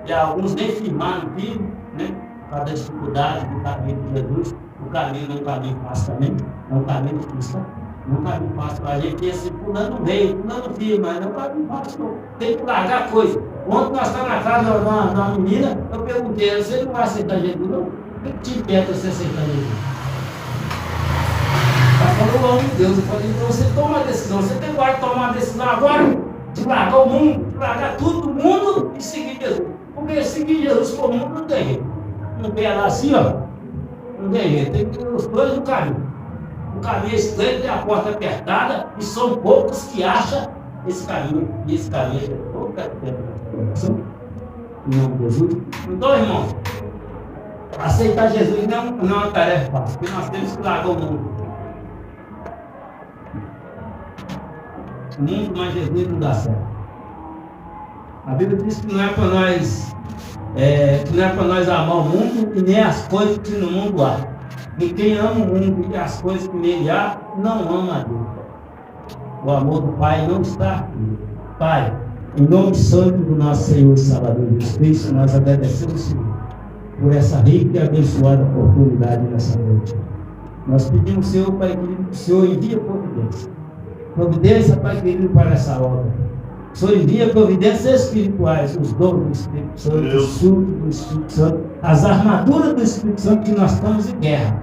E alguns nem firmaram firme, né? Por causa da dificuldade do caminho de Jesus. O caminho não é um caminho fácil também, é um caminho difícil. Não é um caminho fácil. A gente pensa assim, pulando meio, pulando firme, mas não é um caminho fácil, não. Tem que largar coisa. Ontem nós estávamos na casa de uma menina, eu perguntei, você não vai aceitar Jesus, não? O que te impede você aceitar Jesus? Ela falou, eu amo Deus. Eu falei, então você toma a decisão, você tem que tomar a decisão agora de largar o mundo, de largar tudo do mundo e seguir Jesus. Porque seguir Jesus com o mundo não tem jeito. Não tem lá assim, ó. Não tem jeito. Tem que ter os dois no caminho. O caminho é estreito, tem a porta apertada, e são poucos que acham esse caminho. E esse caminho é pouco tempo. Em nome de Jesus. Então, irmão, aceitar Jesus não é uma tarefa fácil, porque nós temos que largar o mundo. O mundo, mas Jesus não dá certo. A Bíblia diz que não é para nós amar o mundo e nem as coisas que no mundo há. E quem ama o mundo e as coisas que nele há, não ama a Deus. O amor do Pai não está aqui. Pai, em nome santo do nosso Senhor e Salvador Jesus Cristo, nós agradecemos, Senhor, por essa rica e abençoada oportunidade nessa noite. Nós pedimos, Senhor, Pai querido, que o Senhor envie providência. Providência, Pai querido, para essa obra. O Senhor envia providências espirituais, os dons do Espírito Santo, os frutos do Espírito Santo, as armaduras do Espírito Santo, que nós estamos em guerra.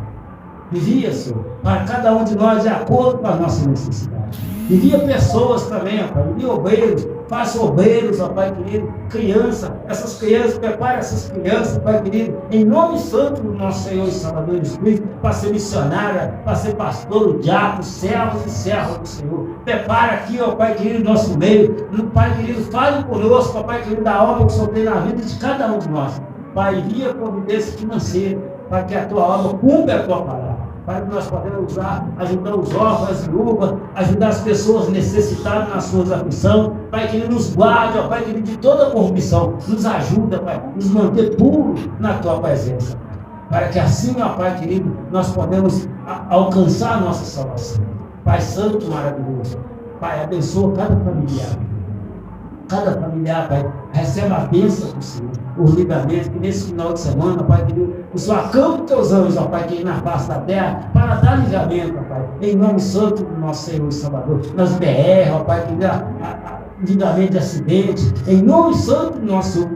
Envia, Senhor, para cada um de nós de acordo com a nossa necessidade. Envia pessoas também, ó Pai, envia obreiros, faça obreiros, ó Pai querido, criança, essas crianças, prepare essas crianças, Pai querido, em nome santo do nosso Senhor e Salvador Jesus Cristo, para ser missionária, para ser pastor, diácono, servos e servas do Senhor. Prepara aqui, ó Pai querido, nosso meio, Pai querido, fale conosco, ó Pai querido, da obra que o Senhor tem na vida de cada um de nós. Pai, envia providência financeira, para que a tua obra cumpra a tua palavra. Para que nós podemos ajudar os órfãos, as viúvas, ajudar as pessoas necessitadas nas suas aflições. Pai, que Ele nos guarde, ó Pai, de toda corrupção. Nos ajuda, Pai, nos manter puros na Tua presença. Para que assim, ó Pai querido, nós podemos alcançar a nossa salvação. Pai Santo, maravilhoso. Pai, abençoa cada familiar. Cada familiar, Pai, receba a bênção do Senhor, os livramentos, que nesse final de semana, Pai querido, o Senhor acampa os teus anjos, ó Pai querido, na face da terra, para dar livramento, ó Pai, em nome santo do nosso Senhor e Salvador, nas BR, ó Pai querido, livramento de acidente, em nome santo do nosso Senhor,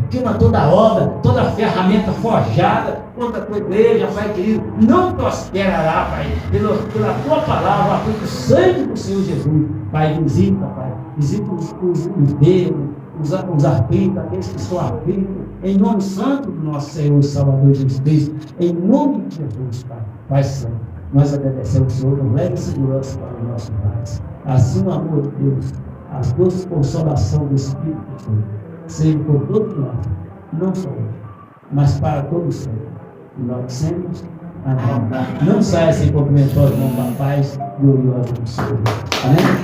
queima toda a obra, toda a ferramenta forjada contra a tua igreja, Pai querido, não prosperará, Pai, pela tua palavra, pelo sangue do Senhor Jesus. Pai, visita, Pai, visita os enfermos, os aflitos, aqueles que estão aflitos, em nome santo do nosso Senhor e Salvador Jesus Cristo, em nome de Jesus, Pai, Pai Santo, nós agradecemos ao Senhor, com leve segurança para os nossos pais. Assim o amor de Deus, a doce consolação do Espírito Santo, seja por todos nós, não só hoje, mas para todos sempre. E nós dissemos, amém. Não saia sem cumprimentar o irmão da paz gloriosa do Senhor. Amém?